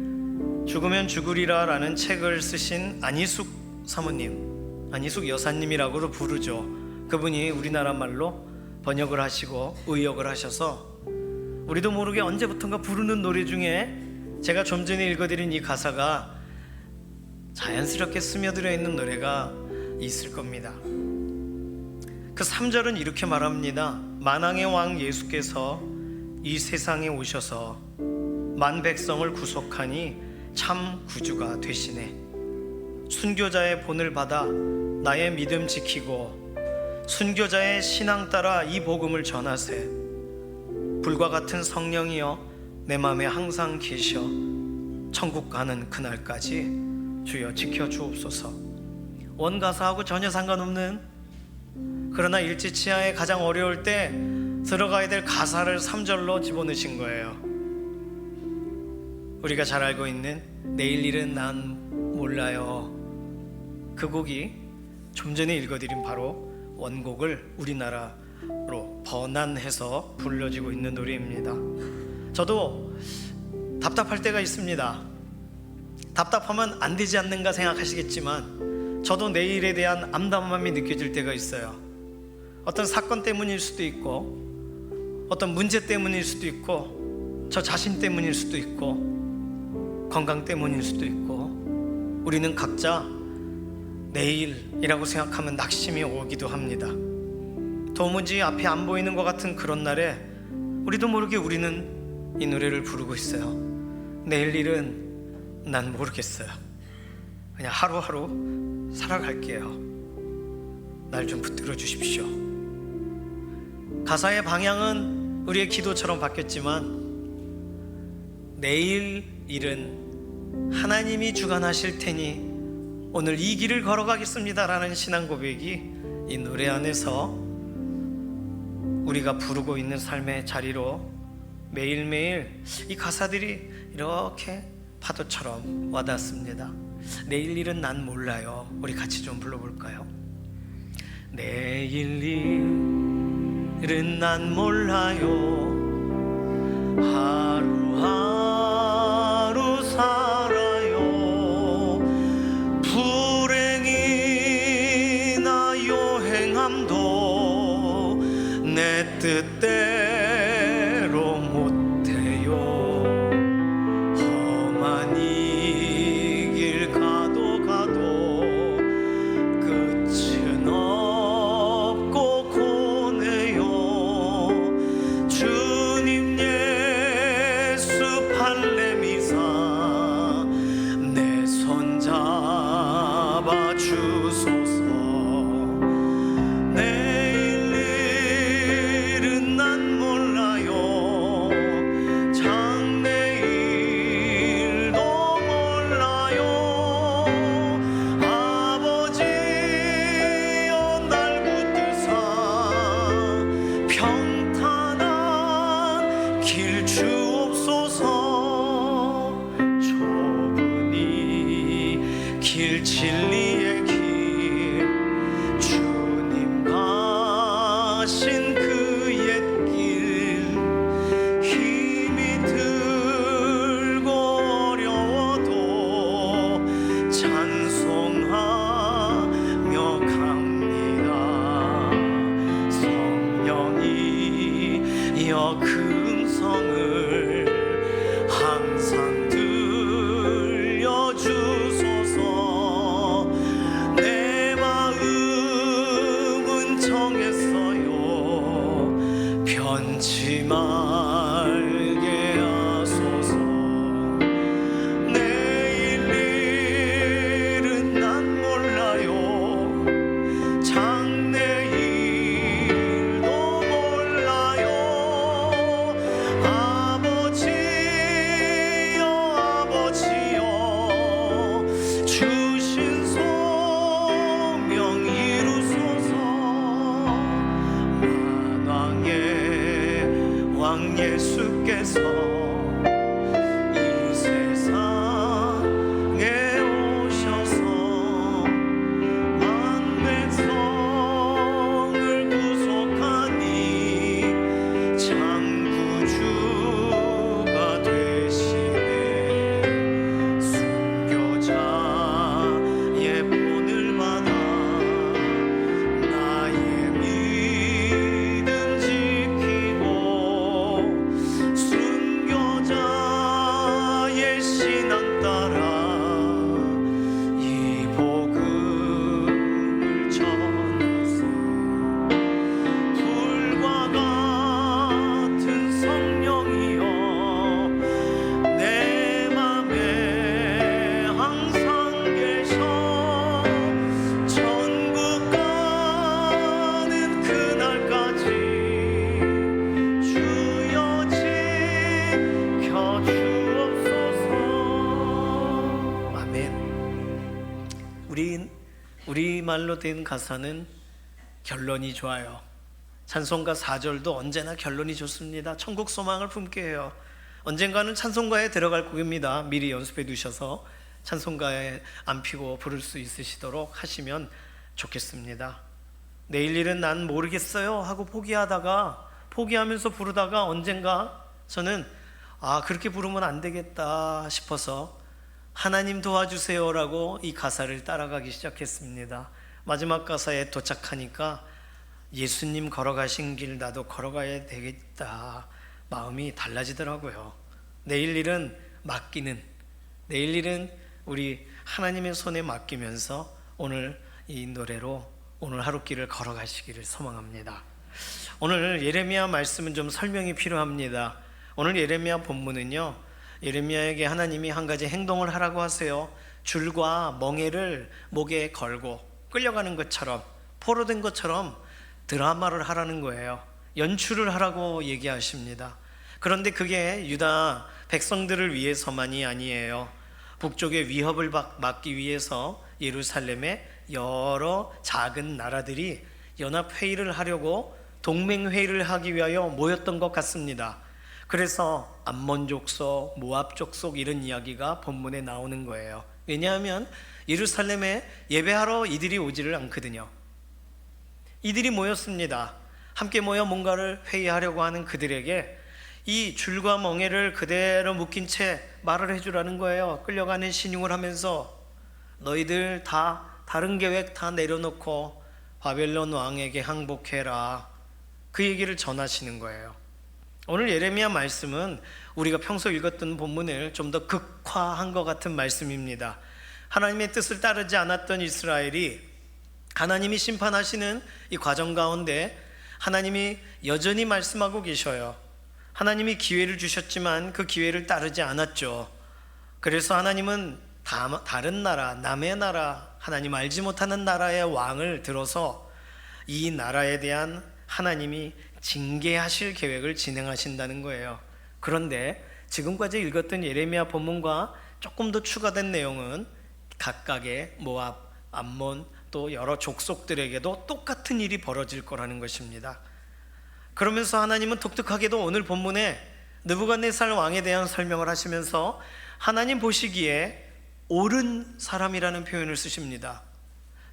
죽으면 죽으리라 라는 책을 쓰신 안희숙 사모님, 안희숙 여사님이라고도 부르죠. 그분이 우리나라 말로 번역을 하시고 의역을 하셔서 우리도 모르게 언제부턴가 부르는 노래 중에 제가 좀 전에 읽어드린 이 가사가 자연스럽게 스며들어 있는 노래가 있을 겁니다. 그 3절은 이렇게 말합니다. 만왕의 왕 예수께서 이 세상에 오셔서 만 백성을 구속하니 참 구주가 되시네. 순교자의 본을 받아 나의 믿음 지키고 순교자의 신앙 따라 이 복음을 전하세. 불과 같은 성령이여 내 맘에 항상 계셔 천국 가는 그날까지 주여 지켜주옵소서. 원가사하고 전혀 상관없는, 그러나 일지치하에 가장 어려울 때 들어가야 될 가사를 3절로 집어넣으신 거예요. 우리가 잘 알고 있는 내일 일은 난 몰라요, 그 곡이 좀 전에 읽어드린 바로 원곡을 우리나라로 번안해서 불려지고 있는 노래입니다. 저도 답답할 때가 있습니다. 답답하면 안 되지 않는가 생각하시겠지만 저도 내일에 대한 암담함이 느껴질 때가 있어요. 어떤 사건 때문일 수도 있고 어떤 문제 때문일 수도 있고 저 자신 때문일 수도 있고 건강 때문일 수도 있고 우리는 각자 내일이라고 생각하면 낙심이 오기도 합니다. 도무지 앞이 안 보이는 것 같은 그런 날에 우리도 모르게 우리는 이 노래를 부르고 있어요. 내일 일은 난 모르겠어요. 그냥 하루하루 살아갈게요. 날 좀 붙들어 주십시오. 가사의 방향은 우리의 기도처럼 바뀌었지만 내일 일은 하나님이 주관하실 테니 오늘 이 길을 걸어가겠습니다라는 신앙 고백이 이 노래 안에서 우리가 부르고 있는 삶의 자리로 매일매일 이 가사들이 이렇게 파도처럼 와닿습니다. 내일 일은 난 몰라요. 우리 같이 좀 불러볼까요? 내일 일은 난 몰라요. 하루하루 살아요. 불행이나 요행함도 내 뜻대로 못해요. 험한 이 길 가도 끝은 없고 고뇌요. 주님 예수 팔레미사 내 손 잡아 주세요. 주여 그 음성을 항상 들려주소서. 내 마음은 정했어요. 변치 말게 하소서. 내일 일은 난 몰라요. 장래일도 몰라요. 아버지여 주신 소명 이루소서. 만왕의 왕 예수께서 이 세상에 오셔서 만백성을 구속하니 창구주가 되시네. 순교자의 본을 받아 나의 믿음 지키고 순교자의 신앙 따라 이 복음을 전하세. 불과 같은 성령이여 내 맘에 항상 계셔. 천국 가는 그날까지 주여 지켜 주옵소서. 아멘. 우리 말로 된 가사는 결론이 좋아요. 찬송가 4절도 언제나 결론이 좋습니다. 천국 소망을 품게 해요. 언젠가는 찬송가에 들어갈 곡입니다. 미리 연습해 두셔서 찬송가에 안 피고 부를 수 있으시도록 하시면 좋겠습니다. 내일 일은 난 모르겠어요 하고 포기하면서 부르다가 언젠가 저는 그렇게 부르면 안 되겠다 싶어서 하나님 도와주세요라고 이 가사를 따라가기 시작했습니다. 마지막 가사에 도착하니까 예수님 걸어가신 길 나도 걸어가야 되겠다. 마음이 달라지더라고요. 내일 일은 맡기는, 내일 일은 우리 하나님의 손에 맡기면서 오늘 이 노래로 오늘 하루길을 걸어가시기를 소망합니다. 오늘 예레미야 말씀은 좀 설명이 필요합니다. 오늘 예레미야 본문은요, 예레미야에게 하나님이 한 가지 행동을 하라고 하세요. 줄과 멍에를 목에 걸고 끌려가는 것처럼, 포로된 것처럼 드라마를 하라는 거예요. 연출을 하라고 얘기하십니다. 그런데 그게 유다 백성들을 위해서만이 아니에요. 북쪽의 위협을 막기 위해서 예루살렘에 여러 작은 나라들이 연합회의를 하려고 동맹회의를 하기 위하여 모였던 것 같습니다. 그래서 암몬 족속, 모압 족속 이런 이야기가 본문에 나오는 거예요. 왜냐하면 예루살렘에 예배하러 이들이 오지를 않거든요. 이들이 모였습니다. 함께 모여 뭔가를 회의하려고 하는 그들에게 이 줄과 멍에를 그대로 묶인 채 말을 해주라는 거예요. 끌려가는 신용을 하면서 너희들 다 다른 계획 다 내려놓고 바벨론 왕에게 항복해라. 그 얘기를 전하시는 거예요. 오늘 예레미야 말씀은 우리가 평소 읽었던 본문을 좀 더 극화한 것 같은 말씀입니다. 하나님의 뜻을 따르지 않았던 이스라엘이 하나님이 심판하시는 이 과정 가운데 하나님이 여전히 말씀하고 계셔요. 하나님이 기회를 주셨지만 그 기회를 따르지 않았죠. 그래서 하나님은 다른 나라, 남의 나라, 하나님 알지 못하는 나라의 왕을 들어서 이 나라에 대한 하나님이 징계하실 계획을 진행하신다는 거예요. 그런데 지금까지 읽었던 예레미야 본문과 조금 더 추가된 내용은 각각의 모압, 암몬 또 여러 족속들에게도 똑같은 일이 벌어질 거라는 것입니다. 그러면서 하나님은 독특하게도 오늘 본문에 느부갓네살 왕에 대한 설명을 하시면서 하나님 보시기에 옳은 사람이라는 표현을 쓰십니다.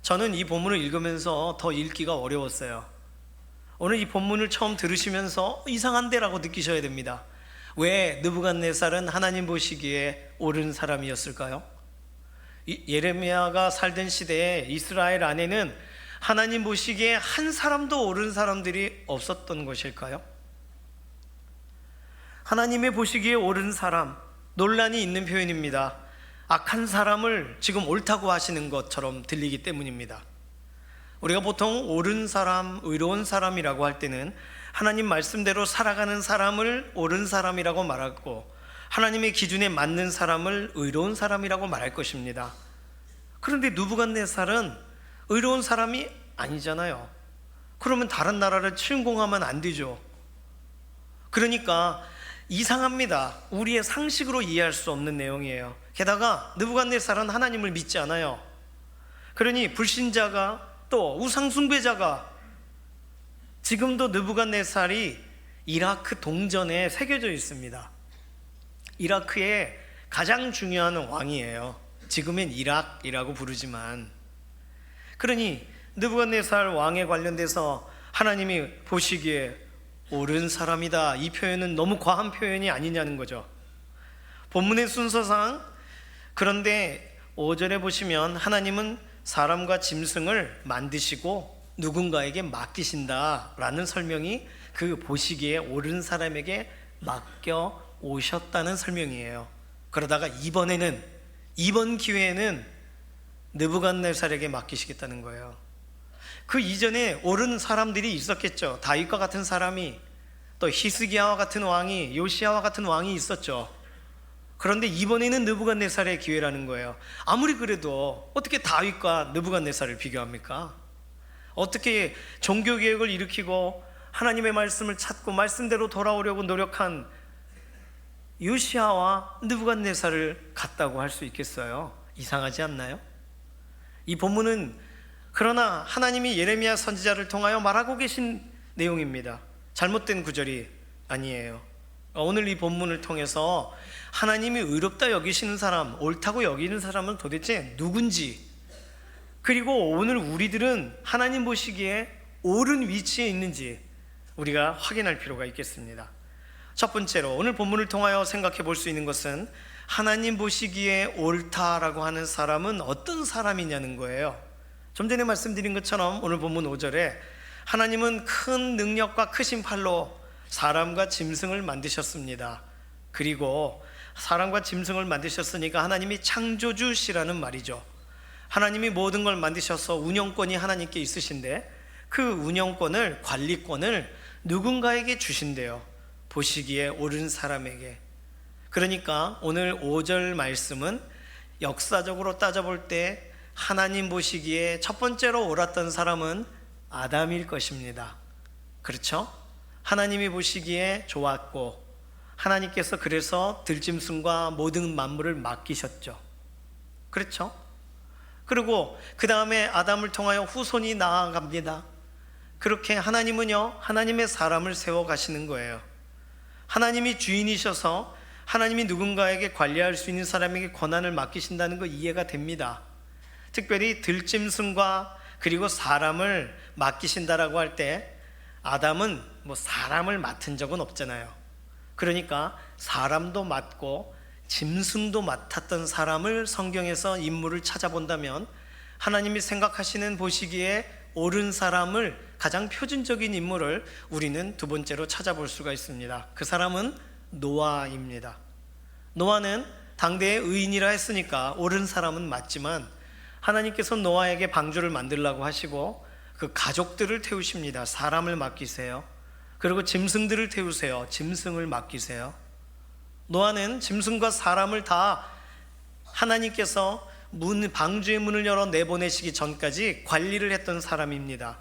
저는 이 본문을 읽으면서 더 읽기가 어려웠어요. 오늘 이 본문을 처음 들으시면서 이상한데라고 느끼셔야 됩니다. 왜 느부갓네살은 하나님 보시기에 옳은 사람이었을까요? 예레미야가 살던 시대에 이스라엘 안에는 하나님 보시기에 한 사람도 옳은 사람들이 없었던 것일까요? 하나님의 보시기에 옳은 사람, 논란이 있는 표현입니다. 악한 사람을 지금 옳다고 하시는 것처럼 들리기 때문입니다. 우리가 보통 옳은 사람, 의로운 사람이라고 할 때는 하나님 말씀대로 살아가는 사람을 옳은 사람이라고 말하고 하나님의 기준에 맞는 사람을 의로운 사람이라고 말할 것입니다. 그런데 느부갓네살은 의로운 사람이 아니잖아요. 그러면 다른 나라를 침공하면 안 되죠. 그러니까 이상합니다. 우리의 상식으로 이해할 수 없는 내용이에요. 게다가 느부갓네살은 하나님을 믿지 않아요. 그러니 불신자가 또 우상숭배자가 지금도 느부갓네살이 이라크 동전에 새겨져 있습니다. 이라크의 가장 중요한 왕이에요. 지금은 이락이라고 부르지만, 그러니 느부갓네살 왕에 관련돼서 하나님이 보시기에 옳은 사람이다, 이 표현은 너무 과한 표현이 아니냐는 거죠. 본문의 순서상, 그런데 5절에 보시면 하나님은 사람과 짐승을 만드시고 누군가에게 맡기신다라는 설명이 그 보시기에 옳은 사람에게 맡겨 오셨다는 설명이에요. 그러다가 이번 기회에는 느부갓네살에게 맡기시겠다는 거예요. 그 이전에 옳은 사람들이 있었겠죠. 다윗과 같은 사람이, 또 히스기야와 같은 왕이, 요시야와 같은 왕이 있었죠. 그런데 이번에는 느부갓네살의 기회라는 거예요. 아무리 그래도 어떻게 다윗과 느부갓네살을 비교합니까? 어떻게 종교개혁을 일으키고 하나님의 말씀을 찾고 말씀대로 돌아오려고 노력한 요시야와 느부갓네살을 같다고 할 수 있겠어요? 이상하지 않나요? 이 본문은 그러나 하나님이 예레미야 선지자를 통하여 말하고 계신 내용입니다. 잘못된 구절이 아니에요. 오늘 이 본문을 통해서 하나님이 의롭다 여기시는 사람, 옳다고 여기는 사람은 도대체 누군지, 그리고 오늘 우리들은 하나님 보시기에 옳은 위치에 있는지 우리가 확인할 필요가 있겠습니다. 첫 번째로 오늘 본문을 통하여 생각해 볼 수 있는 것은 하나님 보시기에 옳다라고 하는 사람은 어떤 사람이냐는 거예요. 좀 전에 말씀드린 것처럼 오늘 본문 5절에 하나님은 큰 능력과 크신 팔로 사람과 짐승을 만드셨습니다. 그리고 사람과 짐승을 만드셨으니까 하나님이 창조주시라는 말이죠. 하나님이 모든 걸 만드셔서 운영권이 하나님께 있으신데 그 운영권을, 관리권을 누군가에게 주신대요. 보시기에 옳은 사람에게. 그러니까 오늘 5절 말씀은 역사적으로 따져볼 때 하나님 보시기에 첫 번째로 옳았던 사람은 아담일 것입니다. 그렇죠? 하나님이 보시기에 좋았고 하나님께서 그래서 들짐승과 모든 만물을 맡기셨죠. 그렇죠? 그리고 그 다음에 아담을 통하여 후손이 나아갑니다. 그렇게 하나님은요, 하나님의 사람을 세워 가시는 거예요. 하나님이 주인이셔서 하나님이 누군가에게 관리할 수 있는 사람에게 권한을 맡기신다는 거 이해가 됩니다. 특별히 들짐승과 그리고 사람을 맡기신다라고 할 때 아담은 뭐 사람을 맡은 적은 없잖아요. 그러니까 사람도 맡고 짐승도 맡았던 사람을 성경에서 인물을 찾아본다면 하나님이 생각하시는 보시기에 옳은 사람을, 가장 표준적인 인물을 우리는 두 번째로 찾아볼 수가 있습니다. 그 사람은 노아입니다. 노아는 당대의 의인이라 했으니까 옳은 사람은 맞지만 하나님께서 노아에게 방주를 만들라고 하시고 그 가족들을 태우십니다. 사람을 맡기세요. 그리고 짐승들을 태우세요. 짐승을 맡기세요. 노아는 짐승과 사람을 다 하나님께서 방주의 문을 열어 내보내시기 전까지 관리를 했던 사람입니다.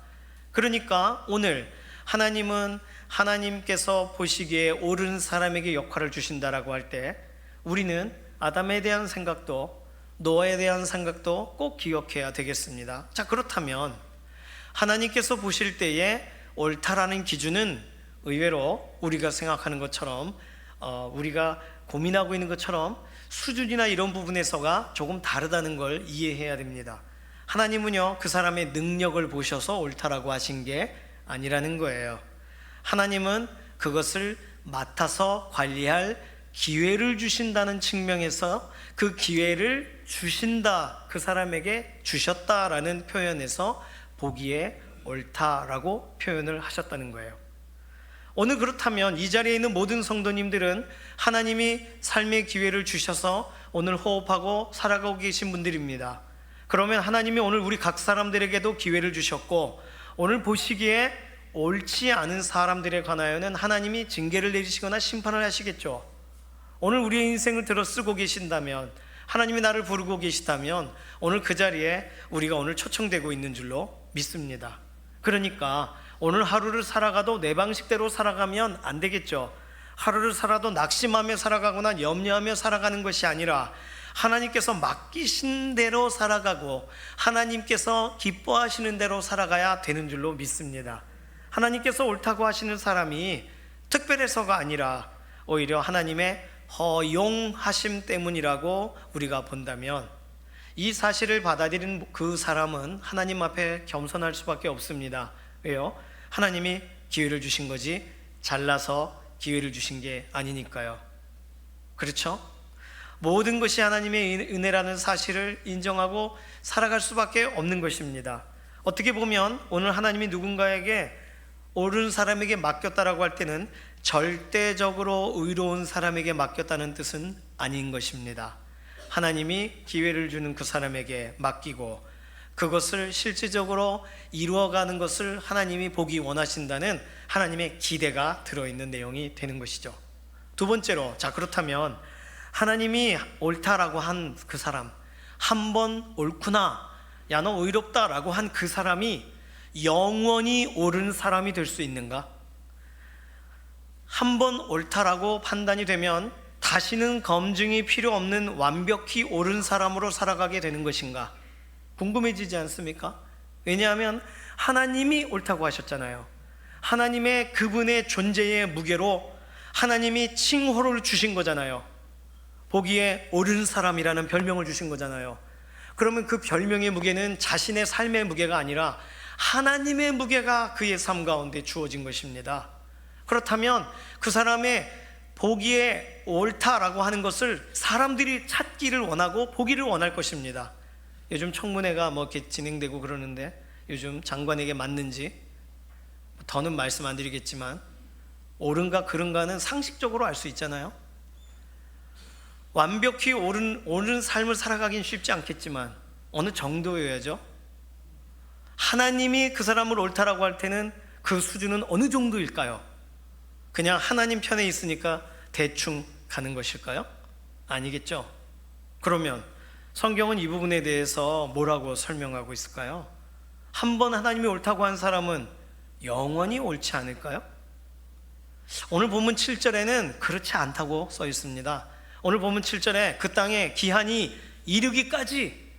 그러니까 오늘 하나님은 하나님께서 보시기에 옳은 사람에게 역할을 주신다라고 할 때 우리는 아담에 대한 생각도 노아에 대한 생각도 꼭 기억해야 되겠습니다. 자, 그렇다면 하나님께서 보실 때에 옳다라는 기준은 의외로 우리가 생각하는 것처럼 우리가 고민하고 있는 것처럼 수준이나 이런 부분에서가 조금 다르다는 걸 이해해야 됩니다. 하나님은요, 그 사람의 능력을 보셔서 옳다라고 하신 게 아니라는 거예요. 하나님은 그것을 맡아서 관리할 기회를 주신다는 측면에서 그 기회를 주신다, 그 사람에게 주셨다라는 표현에서 보기에 옳다라고 표현을 하셨다는 거예요. 오늘 그렇다면 이 자리에 있는 모든 성도님들은 하나님이 삶의 기회를 주셔서 오늘 호흡하고 살아가고 계신 분들입니다. 그러면 하나님이 오늘 우리 각 사람들에게도 기회를 주셨고, 오늘 보시기에 옳지 않은 사람들에 관하여는 하나님이 징계를 내리시거나 심판을 하시겠죠. 오늘 우리의 인생을 들어 쓰고 계신다면, 하나님이 나를 부르고 계시다면 오늘 그 자리에 우리가 오늘 초청되고 있는 줄로 믿습니다. 그러니까 오늘 하루를 살아가도 내 방식대로 살아가면 안 되겠죠. 하루를 살아도 낙심하며 살아가거나 염려하며 살아가는 것이 아니라 하나님께서 맡기신 대로 살아가고 하나님께서 기뻐하시는 대로 살아가야 되는 줄로 믿습니다. 하나님께서 옳다고 하시는 사람이 특별해서가 아니라 오히려 하나님의 허용하심 때문이라고 우리가 본다면, 이 사실을 받아들인 그 사람은 하나님 앞에 겸손할 수밖에 없습니다. 왜요? 하나님이 기회를 주신 거지 잘나서 기회를 주신 게 아니니까요. 그렇죠? 모든 것이 하나님의 은혜라는 사실을 인정하고 살아갈 수밖에 없는 것입니다. 어떻게 보면 오늘 하나님이 누군가에게 옳은 사람에게 맡겼다라고 할 때는 절대적으로 의로운 사람에게 맡겼다는 뜻은 아닌 것입니다. 하나님이 기회를 주는 그 사람에게 맡기고 그것을 실질적으로 이루어가는 것을 하나님이 보기 원하신다는 하나님의 기대가 들어있는 내용이 되는 것이죠. 두 번째로, 자 그렇다면 하나님이 옳다라고 한 그 사람, 한 번 옳구나, 야 너 의롭다라고 한 그 사람이 영원히 옳은 사람이 될 수 있는가? 한 번 옳다라고 판단이 되면 다시는 검증이 필요 없는 완벽히 옳은 사람으로 살아가게 되는 것인가? 궁금해지지 않습니까? 왜냐하면 하나님이 옳다고 하셨잖아요. 하나님의 그분의 존재의 무게로 하나님이 칭호를 주신 거잖아요. 보기에 옳은 사람이라는 별명을 주신 거잖아요. 그러면 그 별명의 무게는 자신의 삶의 무게가 아니라 하나님의 무게가 그의 삶 가운데 주어진 것입니다. 그렇다면 그 사람의 보기에 옳다라고 하는 것을 사람들이 찾기를 원하고 보기를 원할 것입니다. 요즘 청문회가 뭐 이렇게 진행되고 그러는데 요즘 장관에게 맞는지 더는 말씀 안 드리겠지만 옳은가 그른가는 상식적으로 알 수 있잖아요. 완벽히 옳은 삶을 살아가긴 쉽지 않겠지만 어느 정도여야죠. 하나님이 그 사람을 옳다라고 할 때는 그 수준은 어느 정도일까요? 그냥 하나님 편에 있으니까 대충 가는 것일까요? 아니겠죠. 그러면 성경은 이 부분에 대해서 뭐라고 설명하고 있을까요? 한 번 하나님이 옳다고 한 사람은 영원히 옳지 않을까요? 오늘 본문 7절에는 그렇지 않다고 써 있습니다. 오늘 본문 7절에 그 땅에 기한이 이르기까지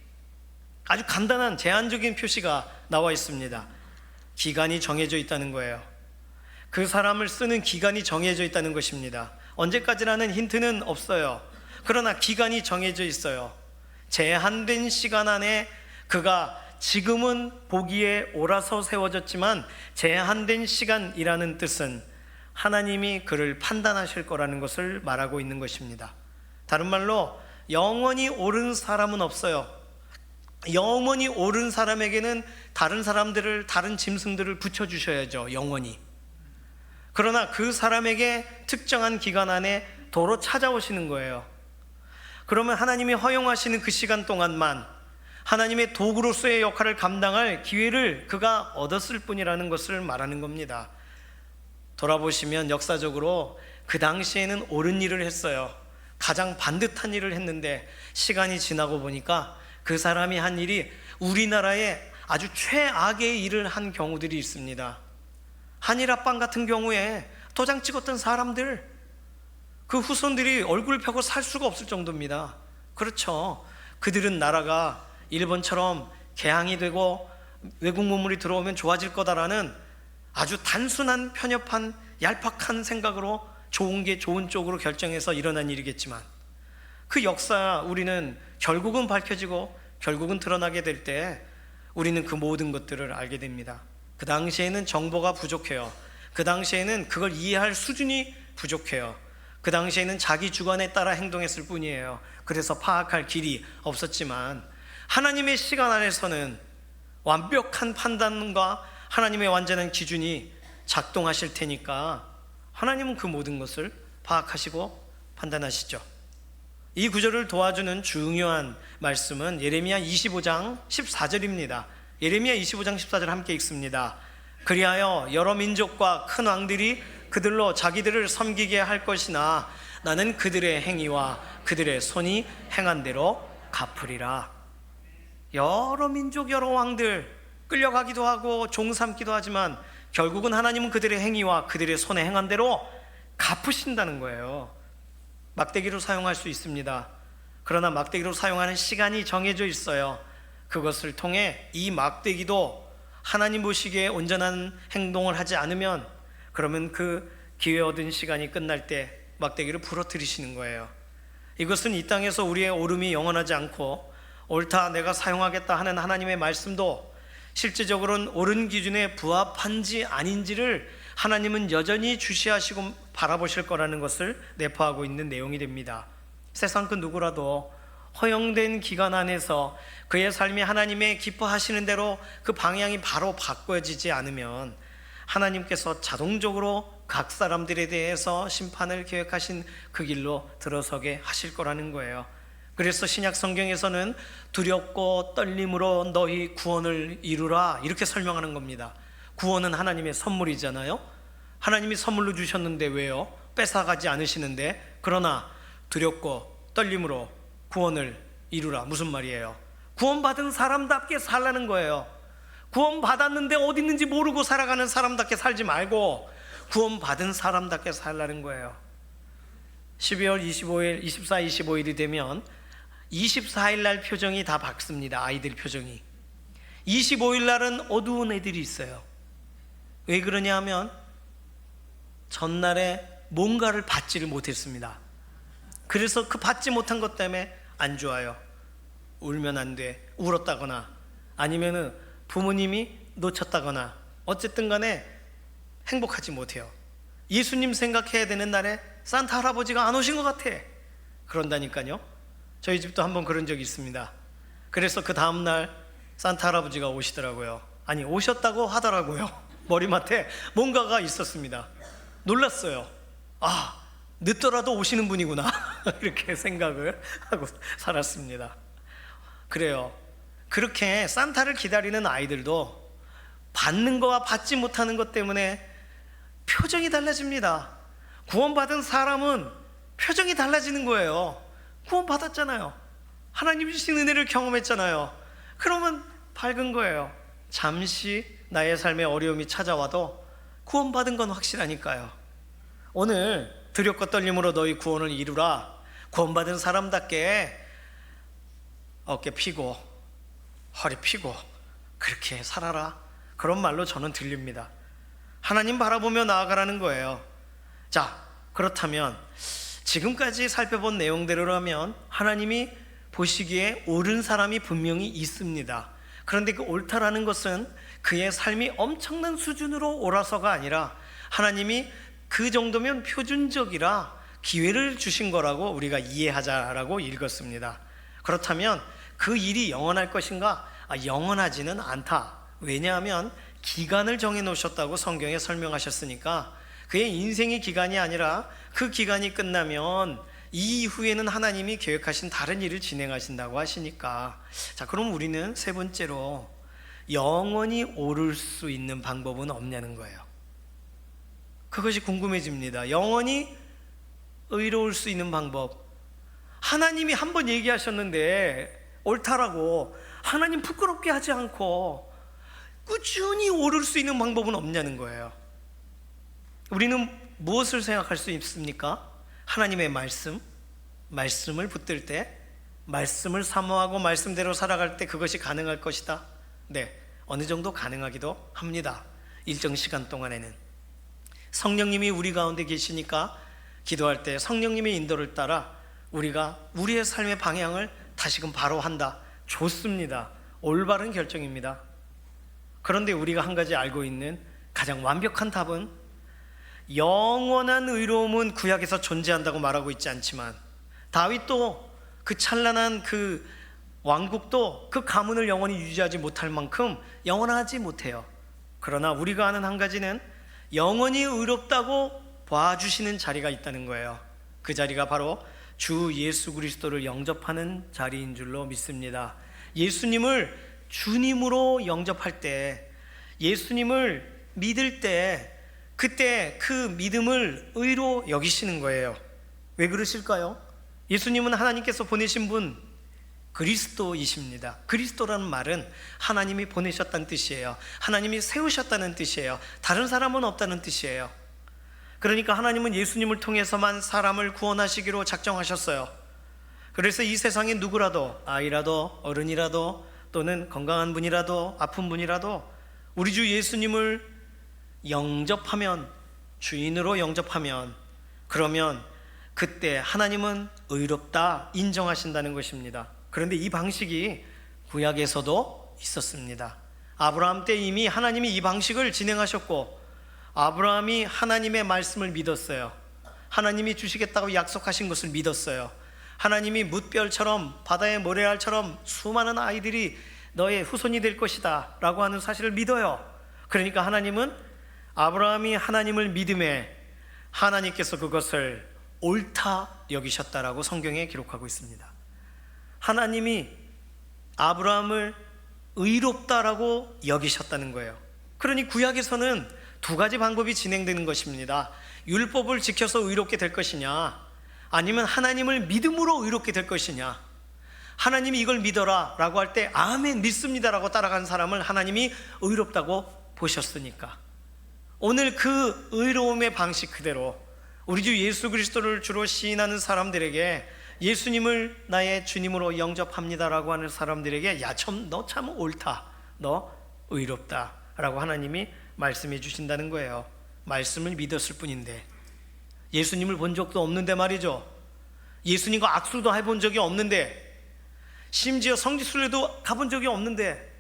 아주 간단한 제한적인 표시가 나와 있습니다. 기간이 정해져 있다는 거예요. 그 사람을 쓰는 기간이 정해져 있다는 것입니다. 언제까지라는 힌트는 없어요. 그러나 기간이 정해져 있어요. 제한된 시간 안에 그가 지금은 보기에 옳아서 세워졌지만 제한된 시간이라는 뜻은 하나님이 그를 판단하실 거라는 것을 말하고 있는 것입니다. 다른 말로 영원히 옳은 사람은 없어요. 영원히 옳은 사람에게는 다른 사람들을, 다른 짐승들을 붙여주셔야죠. 영원히. 그러나 그 사람에게 특정한 기간 안에 도로 찾아오시는 거예요. 그러면 하나님이 허용하시는 그 시간 동안만 하나님의 도구로서의 역할을 감당할 기회를 그가 얻었을 뿐이라는 것을 말하는 겁니다. 돌아보시면 역사적으로 그 당시에는 옳은 일을 했어요. 가장 반듯한 일을 했는데 시간이 지나고 보니까 그 사람이 한 일이 우리나라에 아주 최악의 일을 한 경우들이 있습니다. 한일합방 같은 경우에 도장 찍었던 사람들, 그 후손들이 얼굴 펴고 살 수가 없을 정도입니다. 그렇죠. 그들은 나라가 일본처럼 개항이 되고 외국 문물이 들어오면 좋아질 거다라는 아주 단순한 편협한 얄팍한 생각으로 좋은 게 좋은 쪽으로 결정해서 일어난 일이겠지만 그 역사 우리는 결국은 밝혀지고 결국은 드러나게 될 때 우리는 그 모든 것들을 알게 됩니다. 그 당시에는 정보가 부족해요. 그 당시에는 그걸 이해할 수준이 부족해요. 그 당시에는 자기 주관에 따라 행동했을 뿐이에요. 그래서 파악할 길이 없었지만 하나님의 시간 안에서는 완벽한 판단과 하나님의 완전한 기준이 작동하실 테니까 하나님은 그 모든 것을 파악하시고 판단하시죠. 이 구절을 도와주는 중요한 말씀은 예레미야 25장 14절입니다. 예레미야 25장 14절 함께 읽습니다. 그리하여 여러 민족과 큰 왕들이 그들로 자기들을 섬기게 할 것이나 나는 그들의 행위와 그들의 손이 행한 대로 갚으리라. 여러 민족, 여러 왕들 끌려가기도 하고 종 삼기도 하지만 결국은 하나님은 그들의 행위와 그들의 손에 행한 대로 갚으신다는 거예요. 막대기로 사용할 수 있습니다. 그러나 막대기로 사용하는 시간이 정해져 있어요. 그것을 통해 이 막대기도 하나님 보시기에 온전한 행동을 하지 않으면 그러면 그 기회 얻은 시간이 끝날 때 막대기를 부러뜨리시는 거예요. 이것은 이 땅에서 우리의 오름이 영원하지 않고 옳다 내가 사용하겠다 하는 하나님의 말씀도 실제적으로는 옳은 기준에 부합한지 아닌지를 하나님은 여전히 주시하시고 바라보실 거라는 것을 내포하고 있는 내용이 됩니다. 세상 그 누구라도 허용된 기간 안에서 그의 삶이 하나님의 기뻐하시는 대로 그 방향이 바로 바꿔지지 않으면 하나님께서 자동적으로 각 사람들에 대해서 심판을 계획하신 그 길로 들어서게 하실 거라는 거예요. 그래서 신약 성경에서는 두렵고 떨림으로 너희 구원을 이루라 이렇게 설명하는 겁니다. 구원은 하나님의 선물이잖아요. 하나님이 선물로 주셨는데 왜요? 뺏어가지 않으시는데. 그러나 두렵고 떨림으로 구원을 이루라 무슨 말이에요? 구원받은 사람답게 살라는 거예요. 구원받았는데 어디 있는지 모르고 살아가는 사람답게 살지 말고 구원받은 사람답게 살라는 거예요. 12월 25일, 24, 25일이 되면 24일 날 표정이 다 밝습니다. 아이들 표정이. 25일 날은 어두운 애들이 있어요. 왜 그러냐 하면 전날에 뭔가를 받지를 못했습니다. 그래서 그 받지 못한 것 때문에 안 좋아요. 울면 안 돼. 울었다거나 아니면은 부모님이 놓쳤다거나 어쨌든 간에 행복하지 못해요. 예수님 생각해야 되는 날에 산타 할아버지가 안 오신 것 같아. 그런다니까요. 저희 집도 한번 그런 적이 있습니다. 그래서 그 다음날 산타 할아버지가 오시더라고요. 아니 오셨다고 하더라고요. 머리맡에 뭔가가 있었습니다. 놀랐어요. 아, 늦더라도 오시는 분이구나. 이렇게 생각을 하고 살았습니다. 그래요. 그렇게 산타를 기다리는 아이들도 받는 거와 받지 못하는 것 때문에 표정이 달라집니다. 구원받은 사람은 표정이 달라지는 거예요. 구원받았잖아요. 하나님 주신 은혜를 경험했잖아요. 그러면 밝은 거예요. 잠시 나의 삶에 어려움이 찾아와도 구원받은 건 확실하니까요. 오늘 두렵고 떨림으로 너희 구원을 이루라. 구원받은 사람답게 어깨 피고 허리 피고 그렇게 살아라. 그런 말로 저는 들립니다. 하나님 바라보며 나아가라는 거예요. 자, 그렇다면 지금까지 살펴본 내용대로라면 하나님이 보시기에 옳은 사람이 분명히 있습니다. 그런데 그 옳다라는 것은 그의 삶이 엄청난 수준으로 옳아서가 아니라 하나님이 그 정도면 표준적이라 기회를 주신 거라고 우리가 이해하자라고 읽었습니다. 그렇다면 그 일이 영원할 것인가? 영원하지는 않다. 왜냐하면 기간을 정해 놓으셨다고 성경에 설명하셨으니까 그의 인생의 기간이 아니라 그 기간이 끝나면 이후에는 하나님이 계획하신 다른 일을 진행하신다고 하시니까, 자, 그럼 우리는 세 번째로 영원히 오를 수 있는 방법은 없냐는 거예요. 그것이 궁금해집니다. 영원히 의로울 수 있는 방법. 하나님이 한번 얘기하셨는데 옳다라고 하나님 부끄럽게 하지 않고 꾸준히 오를 수 있는 방법은 없냐는 거예요. 우리는 무엇을 생각할 수 있습니까? 하나님의 말씀을 붙들 때, 말씀을 사모하고 말씀대로 살아갈 때 그것이 가능할 것이다. 네, 어느 정도 가능하기도 합니다. 일정 시간 동안에는. 성령님이 우리 가운데 계시니까 기도할 때 성령님의 인도를 따라 우리가 우리의 삶의 방향을 다시금 바로 한다. 좋습니다. 올바른 결정입니다. 그런데 우리가 한 가지 알고 있는 가장 완벽한 답은 영원한 의로움은 구약에서 존재한다고 말하고 있지 않지만 다윗도 그 찬란한 그 왕국도 그 가문을 영원히 유지하지 못할 만큼 영원하지 못해요. 그러나 우리가 아는 한 가지는 영원히 의롭다고 봐주시는 자리가 있다는 거예요. 그 자리가 바로 주 예수 그리스도를 영접하는 자리인 줄로 믿습니다. 예수님을 주님으로 영접할 때, 예수님을 믿을 때, 그때 그 믿음을 의로 여기시는 거예요. 왜 그러실까요? 예수님은 하나님께서 보내신 분, 그리스도이십니다. 그리스도라는 말은 하나님이 보내셨다는 뜻이에요. 하나님이 세우셨다는 뜻이에요. 다른 사람은 없다는 뜻이에요. 그러니까 하나님은 예수님을 통해서만 사람을 구원하시기로 작정하셨어요. 그래서 이 세상에 누구라도, 아이라도 어른이라도 또는 건강한 분이라도 아픈 분이라도 우리 주 예수님을 영접하면, 주인으로 영접하면, 그러면 그때 하나님은 의롭다 인정하신다는 것입니다. 그런데 이 방식이 구약에서도 있었습니다. 아브라함 때 이미 하나님이 이 방식을 진행하셨고, 아브라함이 하나님의 말씀을 믿었어요. 하나님이 주시겠다고 약속하신 것을 믿었어요. 하나님이 뭇별처럼, 바다의 모래알처럼 수많은 아이들이 너의 후손이 될 것이다 라고 하는 사실을 믿어요. 그러니까 하나님은 아브라함이 하나님을 믿음에 하나님께서 그것을 옳다 여기셨다라고 성경에 기록하고 있습니다. 하나님이 아브라함을 의롭다라고 여기셨다는 거예요. 그러니 구약에서는 두 가지 방법이 진행되는 것입니다. 율법을 지켜서 의롭게 될 것이냐, 아니면 하나님을 믿음으로 의롭게 될 것이냐. 하나님이 이걸 믿어라 라고 할 때 아멘 믿습니다 라고 따라간 사람을 하나님이 의롭다고 보셨으니까, 오늘 그 의로움의 방식 그대로 우리 주 예수 그리스도를 주로 시인하는 사람들에게, 예수님을 나의 주님으로 영접합니다라고 하는 사람들에게, 야, 너 참 옳다, 너 의롭다 라고 하나님이 말씀해 주신다는 거예요. 말씀을 믿었을 뿐인데, 예수님을 본 적도 없는데 말이죠. 예수님과 악수도 해본 적이 없는데, 심지어 성지순례도 가본 적이 없는데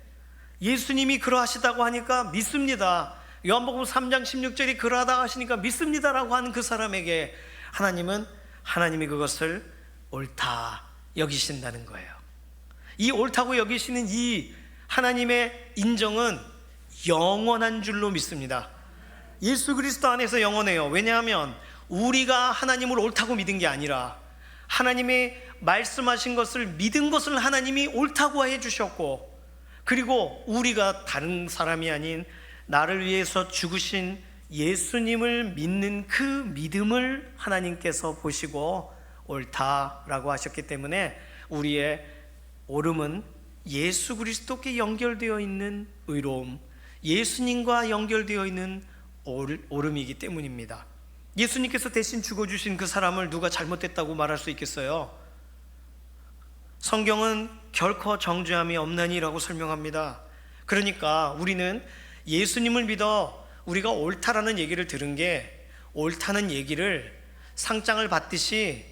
예수님이 그러하시다고 하니까 믿습니다. 요한복음 3장 16절이 그러하다 하시니까 믿습니다라고 하는 그 사람에게 하나님은, 하나님이 그것을 옳다 여기신다는 거예요. 이 옳다고 여기시는 이 하나님의 인정은 영원한 줄로 믿습니다. 예수 그리스도 안에서 영원해요. 왜냐하면 우리가 하나님을 옳다고 믿은 게 아니라 하나님이 말씀하신 것을 믿은 것을 하나님이 옳다고 해주셨고, 그리고 우리가 다른 사람이 아닌 나를 위해서 죽으신 예수님을 믿는 그 믿음을 하나님께서 보시고 옳다라고 하셨기 때문에 우리의 옳음은 예수 그리스도께 연결되어 있는 의로움, 예수님과 연결되어 있는 옳음이기 때문입니다. 예수님께서 대신 죽어주신 그 사람을 누가 잘못됐다고 말할 수 있겠어요? 성경은 결코 정죄함이 없나니라고 설명합니다. 그러니까 우리는 예수님을 믿어 우리가 옳다라는 얘기를 들은 게, 옳다는 얘기를 상장을 받듯이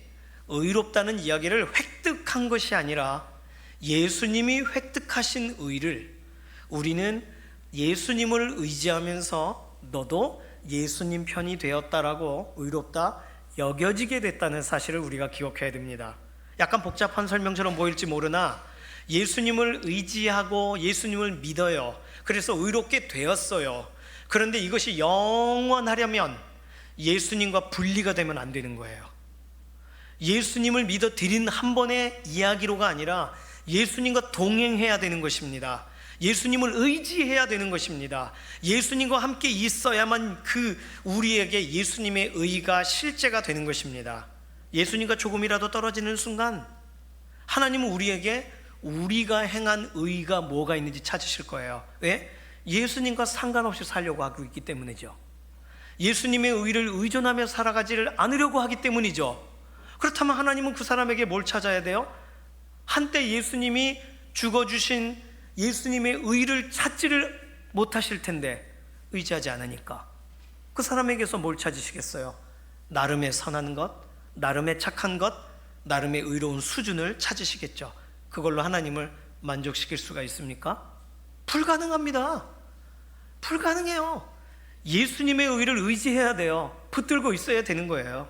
의롭다는 이야기를 획득한 것이 아니라 예수님이 획득하신 의를 우리는 예수님을 의지하면서 너도 예수님 편이 되었다라고 의롭다 여겨지게 됐다는 사실을 우리가 기억해야 됩니다. 약간 복잡한 설명처럼 보일지 모르나 예수님을 의지하고 예수님을 믿어요. 그래서 의롭게 되었어요. 그런데 이것이 영원하려면 예수님과 분리가 되면 안 되는 거예요. 예수님을 믿어 드린 한 번의 이야기로가 아니라 예수님과 동행해야 되는 것입니다. 예수님을 의지해야 되는 것입니다. 예수님과 함께 있어야만 그 우리에게 예수님의 의가 실제가 되는 것입니다. 예수님과 조금이라도 떨어지는 순간 하나님은 우리에게 우리가 행한 의가 뭐가 있는지 찾으실 거예요. 왜? 예수님과 상관없이 살려고 하고 있기 때문이죠. 예수님의 의를 의존하며 살아가지를 않으려고 하기 때문이죠. 그렇다면 하나님은 그 사람에게 뭘 찾아야 돼요? 한때 예수님이 죽어주신 예수님의 의를 찾지를 못하실 텐데 의지하지 않으니까 그 사람에게서 뭘 찾으시겠어요? 나름의 선한 것, 나름의 착한 것, 나름의 의로운 수준을 찾으시겠죠. 그걸로 하나님을 만족시킬 수가 있습니까? 불가능합니다. 불가능해요. 예수님의 의를 의지해야 돼요. 붙들고 있어야 되는 거예요.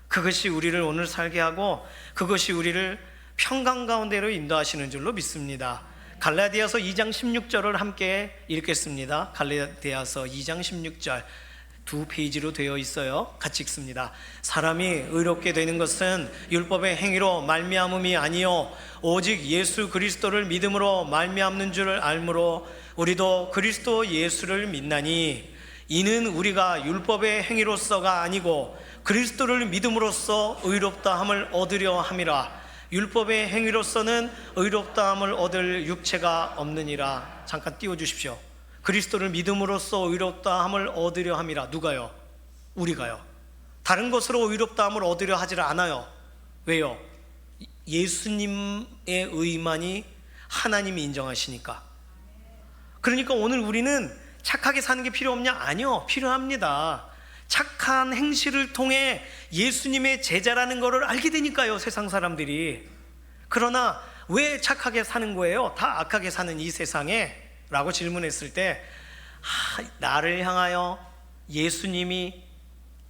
그것이 우리를 오늘 살게 하고 그것이 우리를 평강 가운데로 인도하시는 줄로 믿습니다. 갈라디아서 2장 16절을 함께 읽겠습니다. 갈라디아서 2장 16절, 2페이지로 되어 있어요. 같이 읽습니다. 사람이 의롭게 되는 것은 율법의 행위로 말미암음이 아니요 오직 예수 그리스도를 믿음으로 말미암는 줄을 알므로 우리도 그리스도 예수를 믿나니 이는 우리가 율법의 행위로서가 아니고 그리스도를 믿음으로써 의롭다함을 얻으려 함이라. 율법의 행위로서는 의롭다함을 얻을 육체가 없느니라. 잠깐 띄워주십시오. 그리스도를 믿음으로써 의롭다함을 얻으려 함이라. 누가요? 우리가요. 다른 것으로 의롭다함을 얻으려 하지 않아요. 왜요? 예수님의 의만이 하나님이 인정하시니까. 그러니까 오늘 우리는 착하게 사는 게 필요 없냐? 아니요, 필요합니다. 착한 행실을 통해 예수님의 제자라는 것을 알게 되니까요, 세상 사람들이. 그러나 왜 착하게 사는 거예요? 다 악하게 사는 이 세상에? 라고 질문했을 때 나를 향하여 예수님이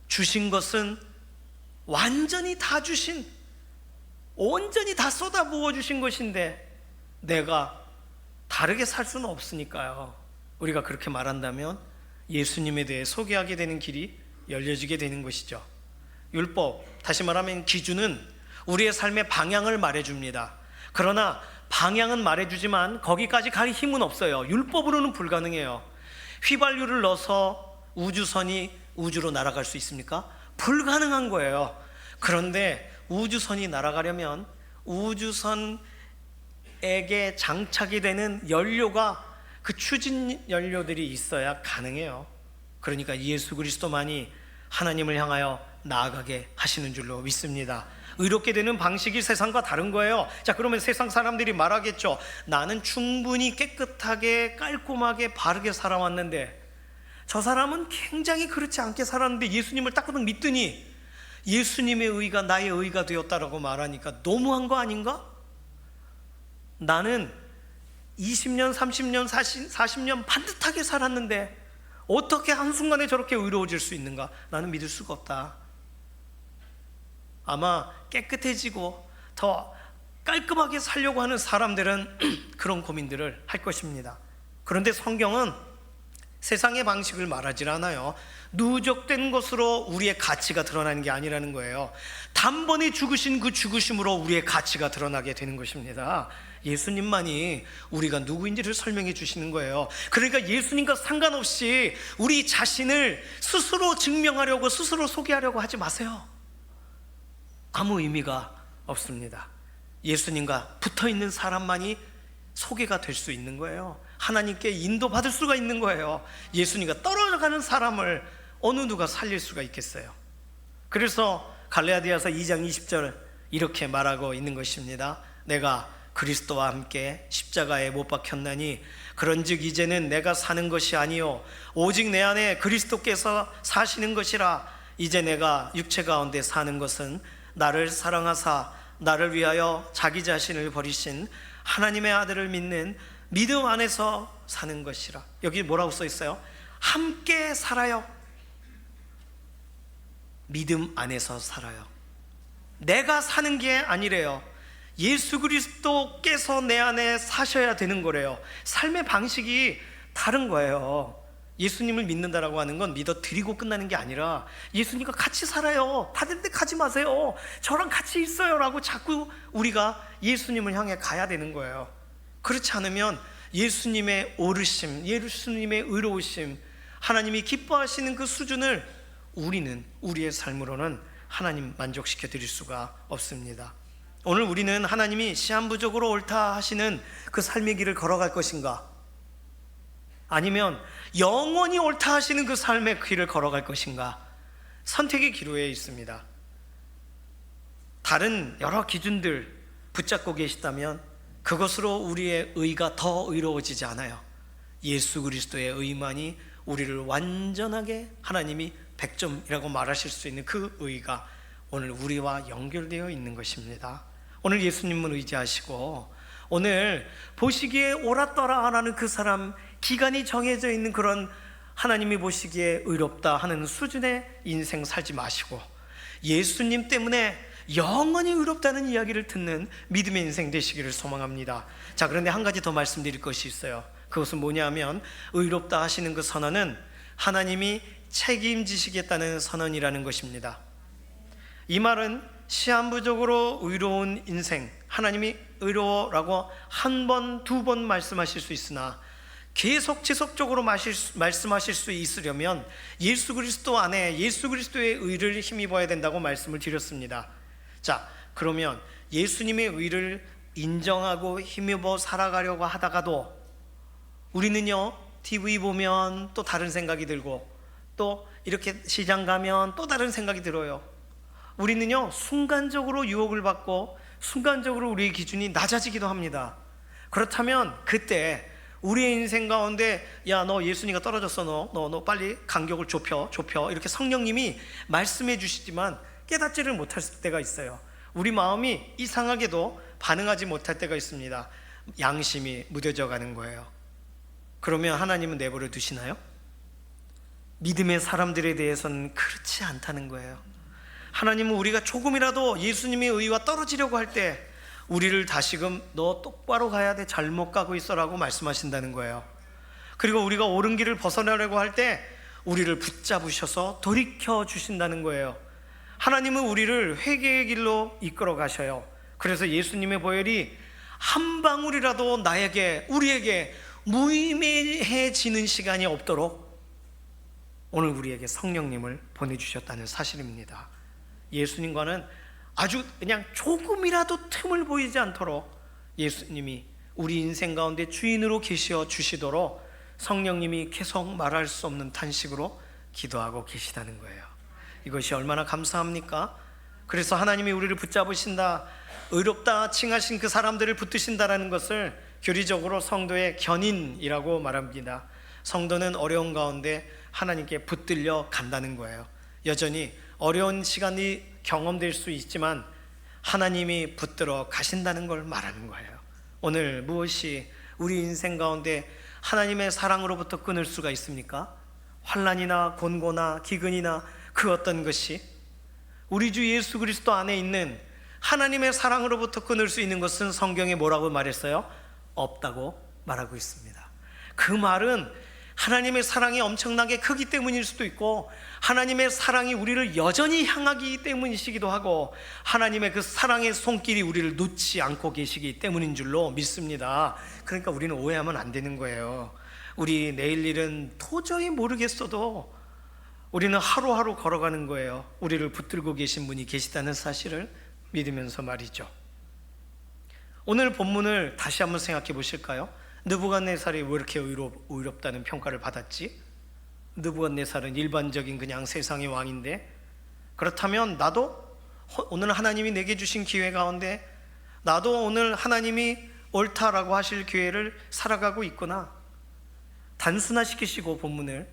주신 것은 완전히 다 주신, 온전히 다 쏟아부어 주신 것인데 내가 다르게 살 수는 없으니까요. 우리가 그렇게 말한다면 예수님에 대해 소개하게 되는 길이 열려지게 되는 것이죠. 율법, 다시 말하면 기준은 우리의 삶의 방향을 말해줍니다. 그러나 방향은 말해주지만 거기까지 갈 힘은 없어요. 율법으로는 불가능해요. 휘발유를 넣어서 우주선이 우주로 날아갈 수 있습니까? 불가능한 거예요. 그런데 우주선이 날아가려면 우주선에게 장착이 되는 연료가, 그 추진 연료들이 있어야 가능해요. 그러니까 예수 그리스도만이 하나님을 향하여 나아가게 하시는 줄로 믿습니다. 의롭게 되는 방식이 세상과 다른 거예요. 자, 그러면 세상 사람들이 말하겠죠. 나는 충분히 깨끗하게 깔끔하게 바르게 살아왔는데 저 사람은 굉장히 그렇지 않게 살았는데 예수님을 따끈따끈 믿더니 예수님의 의가 나의 의가 되었다라고 말하니까 너무한 거 아닌가? 나는 20년, 30년, 40년 반듯하게 살았는데 어떻게 한순간에 저렇게 의로워질 수 있는가? 나는 믿을 수가 없다. 아마 깨끗해지고 더 깔끔하게 살려고 하는 사람들은 그런 고민들을 할 것입니다. 그런데 성경은 세상의 방식을 말하지 않아요. 누적된 것으로 우리의 가치가 드러나는 게 아니라는 거예요. 단번에 죽으신 그 죽으심으로 우리의 가치가 드러나게 되는 것입니다. 예수님만이 우리가 누구인지를 설명해 주시는 거예요. 그러니까 예수님과 상관없이 우리 자신을 스스로 증명하려고, 스스로 소개하려고 하지 마세요. 아무 의미가 없습니다. 예수님과 붙어있는 사람만이 소개가 될 수 있는 거예요. 하나님께 인도받을 수가 있는 거예요. 예수님과 떨어져가는 사람을 어느 누가 살릴 수가 있겠어요? 그래서 갈라디아서 2장 20절 이렇게 말하고 있는 것입니다. 내가 그리스도와 함께 십자가에 못 박혔나니 그런즉 이제는 내가 사는 것이 아니요 오직 내 안에 그리스도께서 사시는 것이라. 이제 내가 육체 가운데 사는 것은 나를 사랑하사 나를 위하여 자기 자신을 버리신 하나님의 아들을 믿는 믿음 안에서 사는 것이라. 여기 뭐라고 써 있어요? 함께 살아요. 믿음 안에서 살아요. 내가 사는 게 아니래요. 예수 그리스도께서 내 안에 사셔야 되는 거래요. 삶의 방식이 다른 거예요. 예수님을 믿는다라고 하는 건 믿어 드리고 끝나는 게 아니라 예수님과 같이 살아요. 다른 데 가지 마세요. 저랑 같이 있어요 라고 자꾸 우리가 예수님을 향해 가야 되는 거예요. 그렇지 않으면 예수님의 오르심, 예수님의 의로우심, 하나님이 기뻐하시는 그 수준을 우리는 우리의 삶으로는 하나님 만족시켜 드릴 수가 없습니다. 오늘 우리는 하나님이 시한부적으로 옳다 하시는 그 삶의 길을 걸어갈 것인가? 아니면 영원히 옳다 하시는 그 삶의 길을 걸어갈 것인가? 선택의 기로에 있습니다. 다른 여러 기준들 붙잡고 계시다면 그것으로 우리의 의가 더 의로워지지 않아요. 예수 그리스도의 의만이 우리를 완전하게 하나님이 100점이라고 말하실 수 있는 그 의가 오늘 우리와 연결되어 있는 것입니다. 오늘 예수님을 의지하시고 오늘 보시기에 옳았더라 하는 그 사람, 기간이 정해져 있는 그런 하나님이 보시기에 의롭다 하는 수준의 인생 살지 마시고 예수님 때문에 영원히 의롭다는 이야기를 듣는 믿음의 인생 되시기를 소망합니다. 자, 그런데 한 가지 더 말씀드릴 것이 있어요. 그것은 뭐냐면 의롭다 하시는 그 선언은 하나님이 책임지시겠다는 선언이라는 것입니다. 이 말은 시한부적으로 의로운 인생, 하나님이 의로워라고 한 번, 두 번 말씀하실 수 있으나 계속 지속적으로 말씀하실 수 있으려면 예수 그리스도 안에 예수 그리스도의 의를 힘입어야 된다고 말씀을 드렸습니다. 자, 그러면 예수님의 의를 인정하고 힘입어 살아가려고 하다가도 우리는요, TV 보면 또 다른 생각이 들고 또 이렇게 시장 가면 또 다른 생각이 들어요. 우리는요, 순간적으로 유혹을 받고 순간적으로 우리의 기준이 낮아지기도 합니다. 그렇다면 그때 우리의 인생 가운데 야, 너 예수님과 떨어졌어, 너 빨리 간격을 좁혀 이렇게 성령님이 말씀해 주시지만 깨닫지를 못할 때가 있어요. 우리 마음이 이상하게도 반응하지 못할 때가 있습니다. 양심이 무뎌져 가는 거예요. 그러면 하나님은 내버려 두시나요? 믿음의 사람들에 대해서는 그렇지 않다는 거예요. 하나님은 우리가 조금이라도 예수님의 의와 떨어지려고 할 때 우리를 다시금 너 똑바로 가야 돼, 잘못 가고 있어라고 말씀하신다는 거예요. 그리고 우리가 옳은 길을 벗어나려고 할 때 우리를 붙잡으셔서 돌이켜 주신다는 거예요. 하나님은 우리를 회개의 길로 이끌어 가셔요. 그래서 예수님의 보혈이 한 방울이라도 우리에게 무의미해지는 시간이 없도록 오늘 우리에게 성령님을 보내주셨다는 사실입니다. 예수님과는 아주 그냥 조금이라도 틈을 보이지 않도록 예수님이 우리 인생 가운데 주인으로 계시어 주시도록 성령님이 계속 말할 수 없는 탄식으로 기도하고 계시다는 거예요. 이것이 얼마나 감사합니까? 그래서 하나님이 우리를 붙잡으신다, 의롭다 칭하신 그 사람들을 붙드신다라는 것을 교리적으로 성도의 견인이라고 말합니다. 성도는 어려운 가운데 하나님께 붙들려 간다는 거예요. 여전히 어려운 시간이 경험될 수 있지만 하나님이 붙들어 가신다는 걸 말하는 거예요. 오늘 무엇이 우리 인생 가운데 하나님의 사랑으로부터 끊을 수가 있습니까? 환난이나 곤고나 기근이나 그 어떤 것이 우리 주 예수 그리스도 안에 있는 하나님의 사랑으로부터 끊을 수 있는 것은 성경에 뭐라고 말했어요? 없다고 말하고 있습니다. 그 말은 하나님의 사랑이 엄청나게 크기 때문일 수도 있고 하나님의 사랑이 우리를 여전히 향하기 때문이시기도 하고 하나님의 그 사랑의 손길이 우리를 놓지 않고 계시기 때문인 줄로 믿습니다. 그러니까 우리는 오해하면 안 되는 거예요. 우리 내일 일은 도저히 모르겠어도 우리는 하루하루 걸어가는 거예요. 우리를 붙들고 계신 분이 계시다는 사실을 믿으면서 말이죠. 오늘 본문을 다시 한번 생각해 보실까요? 느부갓네살이 왜 이렇게 의롭다는 평가를 받았지? 느부갓네살은 일반적인 그냥 세상의 왕인데, 그렇다면 나도 오늘 하나님이 내게 주신 기회 가운데 나도 오늘 하나님이 옳다라고 하실 기회를 살아가고 있구나, 단순화시키시고 본문을,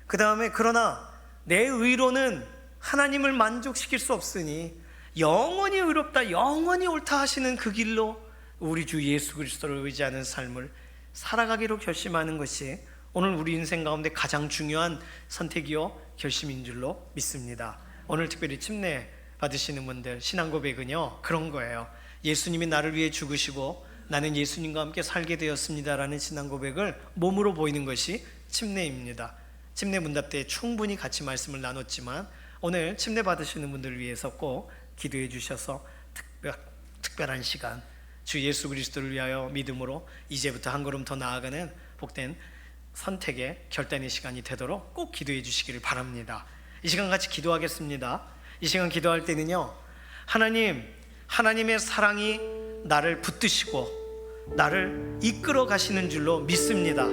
그 다음에 그러나 내 의로는 하나님을 만족시킬 수 없으니 영원히 의롭다, 영원히 옳다 하시는 그 길로 우리 주 예수 그리스도를 의지하는 삶을 살아가기로 결심하는 것이 오늘 우리 인생 가운데 가장 중요한 선택이요 결심인 줄로 믿습니다. 오늘 특별히 침례 받으시는 분들 신앙 고백은요 그런 거예요. 예수님이 나를 위해 죽으시고 나는 예수님과 함께 살게 되었습니다라는 신앙 고백을 몸으로 보이는 것이 침례입니다. 침례 문답 때 충분히 같이 말씀을 나눴지만 오늘 침례 받으시는 분들을 위해서 꼭 기도해 주셔서 특별한 시간, 주 예수 그리스도를 위하여 믿음으로 이제부터 한 걸음 더 나아가는 복된 선택의 결단의 시간이 되도록 꼭 기도해 주시기를 바랍니다. 이 시간 같이 기도하겠습니다. 이 시간 기도할 때는요, 하나님의 사랑이 나를 붙드시고 나를 이끌어 가시는 줄로 믿습니다.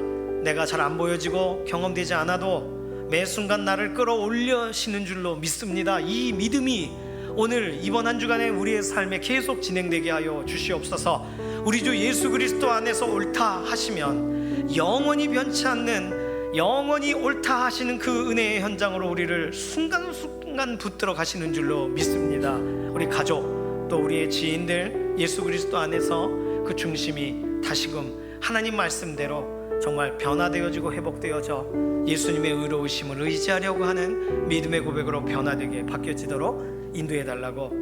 내가 잘 안 보여지고 경험되지 않아도 매 순간 나를 끌어올려시는 줄로 믿습니다. 이 믿음이 오늘 이번 한 주간에 우리의 삶에 계속 진행되게 하여 주시옵소서. 우리 주 예수 그리스도 안에서 옳다 하시면 영원히 변치 않는, 영원히 옳다 하시는 그 은혜의 현장으로 우리를 순간순간 붙들어 가시는 줄로 믿습니다. 우리 가족 또 우리의 지인들 예수 그리스도 안에서 그 중심이 다시금 하나님 말씀대로 정말 변화되어지고 회복되어져 예수님의 의로우심을 의지하려고 하는 믿음의 고백으로 변화되게 바뀌어지도록 인도해달라고,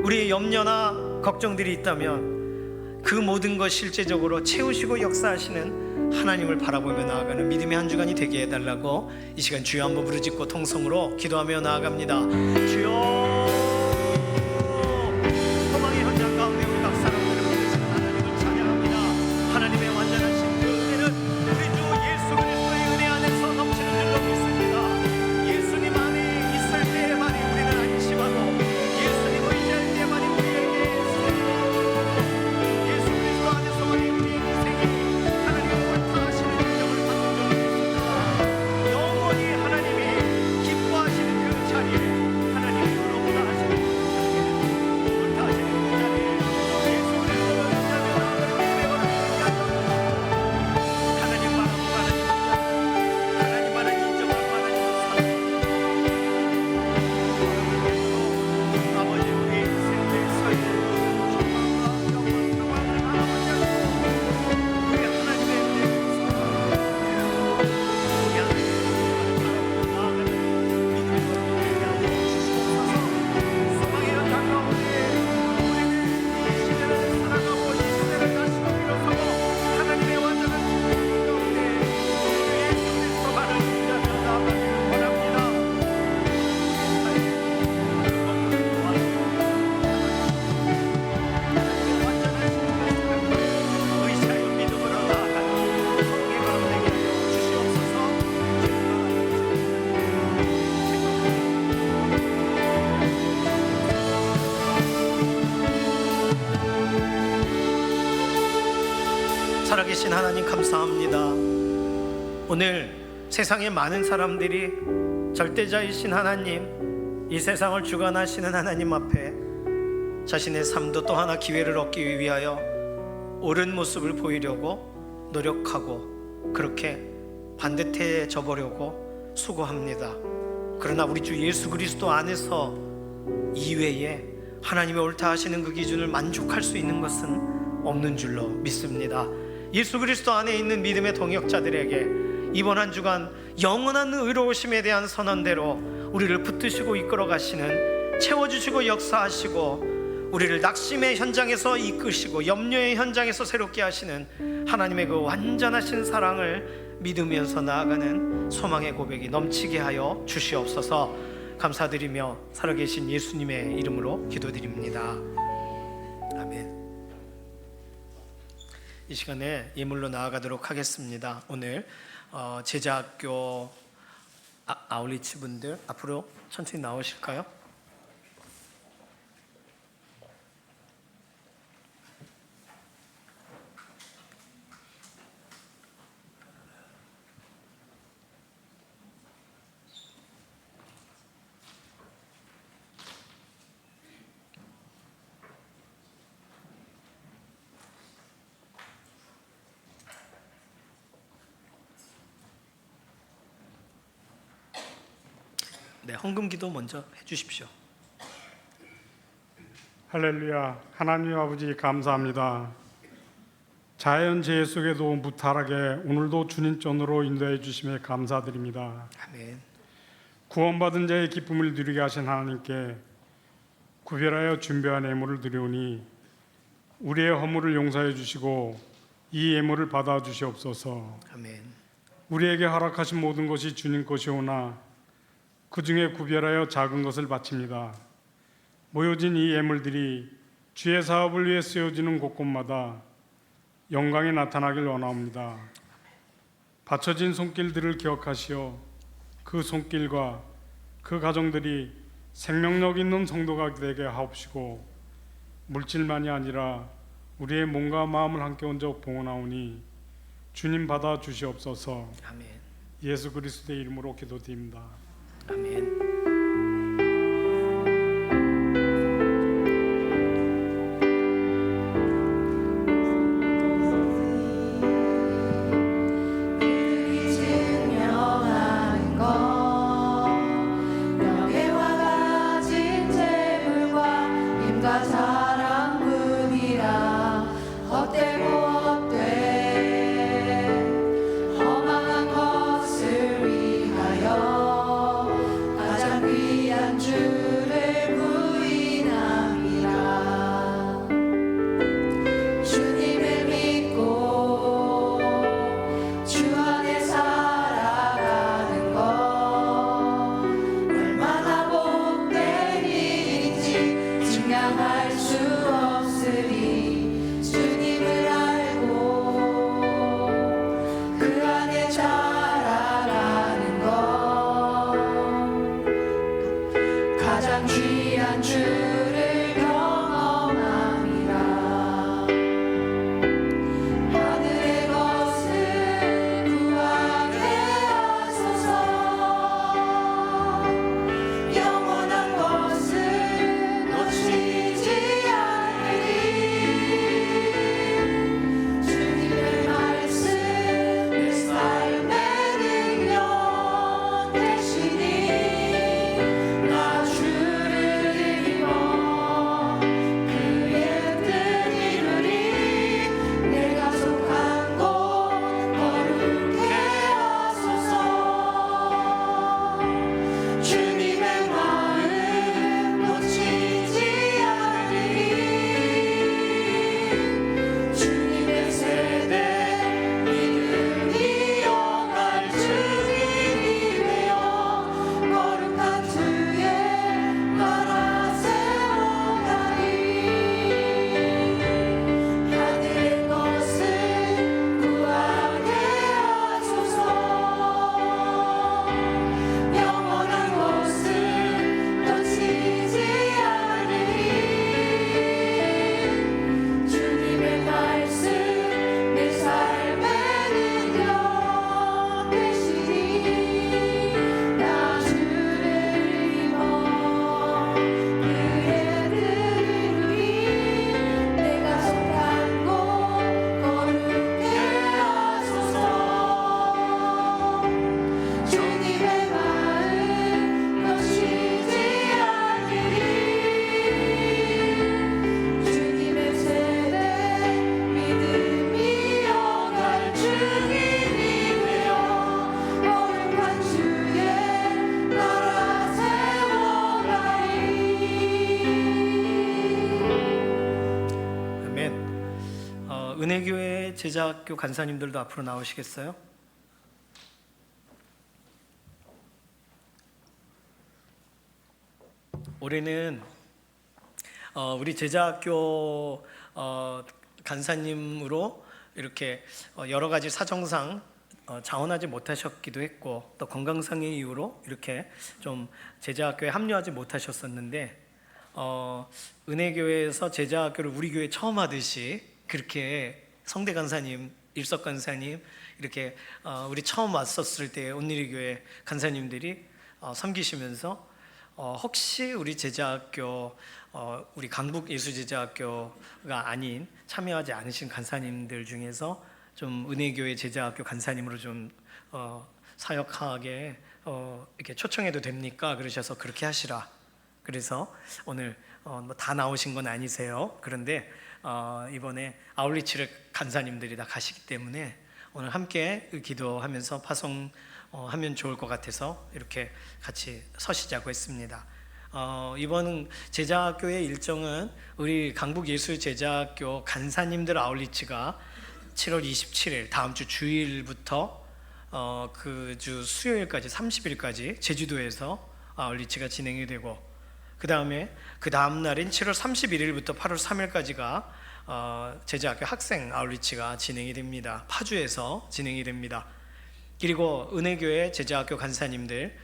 우리의 염려나 걱정들이 있다면 그 모든 것 실제적으로 채우시고 역사하시는 하나님을 바라보며 나아가는 믿음의 한 주간이 되게 해달라고 이 시간 주여 한번 부르짖고 통성으로 기도하며 나아갑니다. 주여, 소망의 현장 가운데 우리 각 사람들을 부르시는 하나님을 찬양합니다. 하나님의 완전하신 그 은혜는 우리 주 예수 그리스도의 은혜 안에서 넘치는 줄로 믿습니다. 예수님 안에 있을 때에만이 우리는 안심하고 예수님을 의지할 때만이 우리에게 예수 그리스도 안에서만이 우리의 인생이 하나님의 옳다 하시는 인정을 받는 줄로 믿습니다. 영원히 하나님이 기뻐하시는 그 자리에 하나님이 그러고나 하시는 그 자리에 옳다 하시는 그 자리에 예수 그리스도를 의지하며 나아가는 우리의 하나님 바라보고 하나님 바라는 인정하고 하나님을 사랑하고 아버지 우리의 인생의 삶을 소망과 영광 평안을 하나님께 우리 하나님의 은혜를 우리 하나님을 바라보고 나아가는 믿음으로 우리에게 하여 주시옵소서. 소망의 현장 가운데 우리는 이 시대를 살아가고 이 시대를 다시금 일어서고 하나님의 완전한 축복 가운데 예수 그리스도 바를 의지하며 나아가기를 원합니다. 의지하여 믿음으로 나아가는 성의 가운데 하여 주시옵소서. 살아계신 하나님 감사합니다. 오늘 세상의 많은 사람들이 절대자이신 하나님, 이 세상을 주관하시는 하나님 앞에 자신의 삶도 또 하나 기회를 얻기 위하여 옳은 모습을 보이려고 노력하고 그렇게 반듯해져 보려고 수고합니다. 그러나 우리 주 예수 그리스도 안에서 이외에 하나님의 옳다 하시는 그 기준을 만족할 수 있는 것은 없는 줄로 믿습니다. 예수 그리스도 안에 있는 믿음의 동역자들에게 이번 한 주간 영원한 의로우심에 대한 선언대로 우리를 붙드시고 이끌어 가시는, 채워주시고 역사하시고 우리를 낙심의 현장에서 이끄시고 염려의 현장에서 새롭게 하시는 하나님의 그 완전하신 사랑을 믿으면서 나아가는 소망의 고백이 넘치게 하여 주시옵소서. 감사드리며 살아계신 예수님의 이름으로 기도드립니다. 아멘. 이 시간에 예물로 나아가도록 하겠습니다. 오늘 제자학교 아울리치 분들 앞으로 천천히 나오실까요? 네, 헌금 기도 먼저 해주십시오. 할렐루야. 하나님 아버지 감사합니다. 자연재해 속에도 무탈하게 오늘도 주님 전으로 인도해 주심에 감사드립니다. 아멘. 구원받은 자의 기쁨을 누리게 하신 하나님께 구별하여 준비한 예물을 드리오니 우리의 허물을 용서해 주시고 이 예물을 받아 주시옵소서. 아멘. 우리에게 허락하신 모든 것이 주님 것이오나 그 중에 구별하여 작은 것을 바칩니다. 모여진 이 예물들이 주의 사업을 위해 쓰여지는 곳곳마다 영광이 나타나길 원하옵니다. 바쳐진 손길들을 기억하시어 그 손길과 그 가정들이 생명력 있는 성도가 되게 하옵시고 물질만이 아니라 우리의 몸과 마음을 함께 얹어 봉헌하오니 주님 받아 주시옵소서. 아멘. 예수 그리스도의 이름으로 기도드립니다. 아멘. 헛되고 헛돼 험한 것을 위하여 가장 향할 수 없으리 주님을 알고 그 안에 자라가는 것 가장 귀한 주를 경험함이라 하늘의 것을 구하게 하소서 영원한 것을 놓치지 않으리 주님의 말씀 내 삶의 능력 되시니 나 주를 힘입어 그의 뜻 이루리 내가 속한 곳 거룩해 하소서 주님의 마음 놓치지 않으리 주님의 세대 믿음 이어갈 증인이 되어 거룩한 주의 나라 세워가리 하늘의 것을 구하게 하소서 영원한 것을 놓치지 않으리 주님의 말씀 내 삶의 능력 되시니 나 주를 힘입어 그의 뜻 이루리 내가 속한 곳 거룩해 하소서 주님의 마음 놓치지 않으리 주님의 세대 믿음 이어갈 증인이 되어 거룩한 주의 나라 세워가리 아멘. 은혜교회 제자학교 간사님들도 앞으로 나오시겠어요? 올해는 우리 제자학교 간사님으로 이렇게 여러 가지 사정상 자원하지 못하셨기도 했고 또 건강상의 이유로 이렇게 좀 제자학교에 합류하지 못하셨었는데 은혜교회에서 제자학교를 우리 교회 처음 하듯이 그렇게 성대 간사님, 일석 간사님 이렇게 우리 처음 왔었을 때 온누리 교회 간사님들이 섬기시면서 혹시 우리 제자학교 우리 강북 예수제자학교가 아닌 참여하지 않으신 간사님들 중에서 좀 은혜교회 제자학교 간사님으로 좀 사역하게 이렇게 초청해도 됩니까? 그러셔서 그렇게 하시라. 그래서 오늘 뭐 다 나오신 건 아니세요. 그런데 이번에 아울리치를 간사님들이 다 가시기 때문에 오늘 함께 기도하면서 파송하면 좋을 것 같아서 이렇게 같이 서시자고 했습니다. 이번 제자학교의 일정은 우리 강북예술제자학교 간사님들 아울리치가 7월 27일 다음 주 주일부터 그 주 수요일까지 30일까지 제주도에서 아울리치가 진행이 되고 그 다음 날인 7월 31일부터 8월 3일까지가 제자학교 학생 아울리치가 진행이 됩니다. 파주에서 진행이 됩니다. 그리고 은혜교회 제자학교 간사님들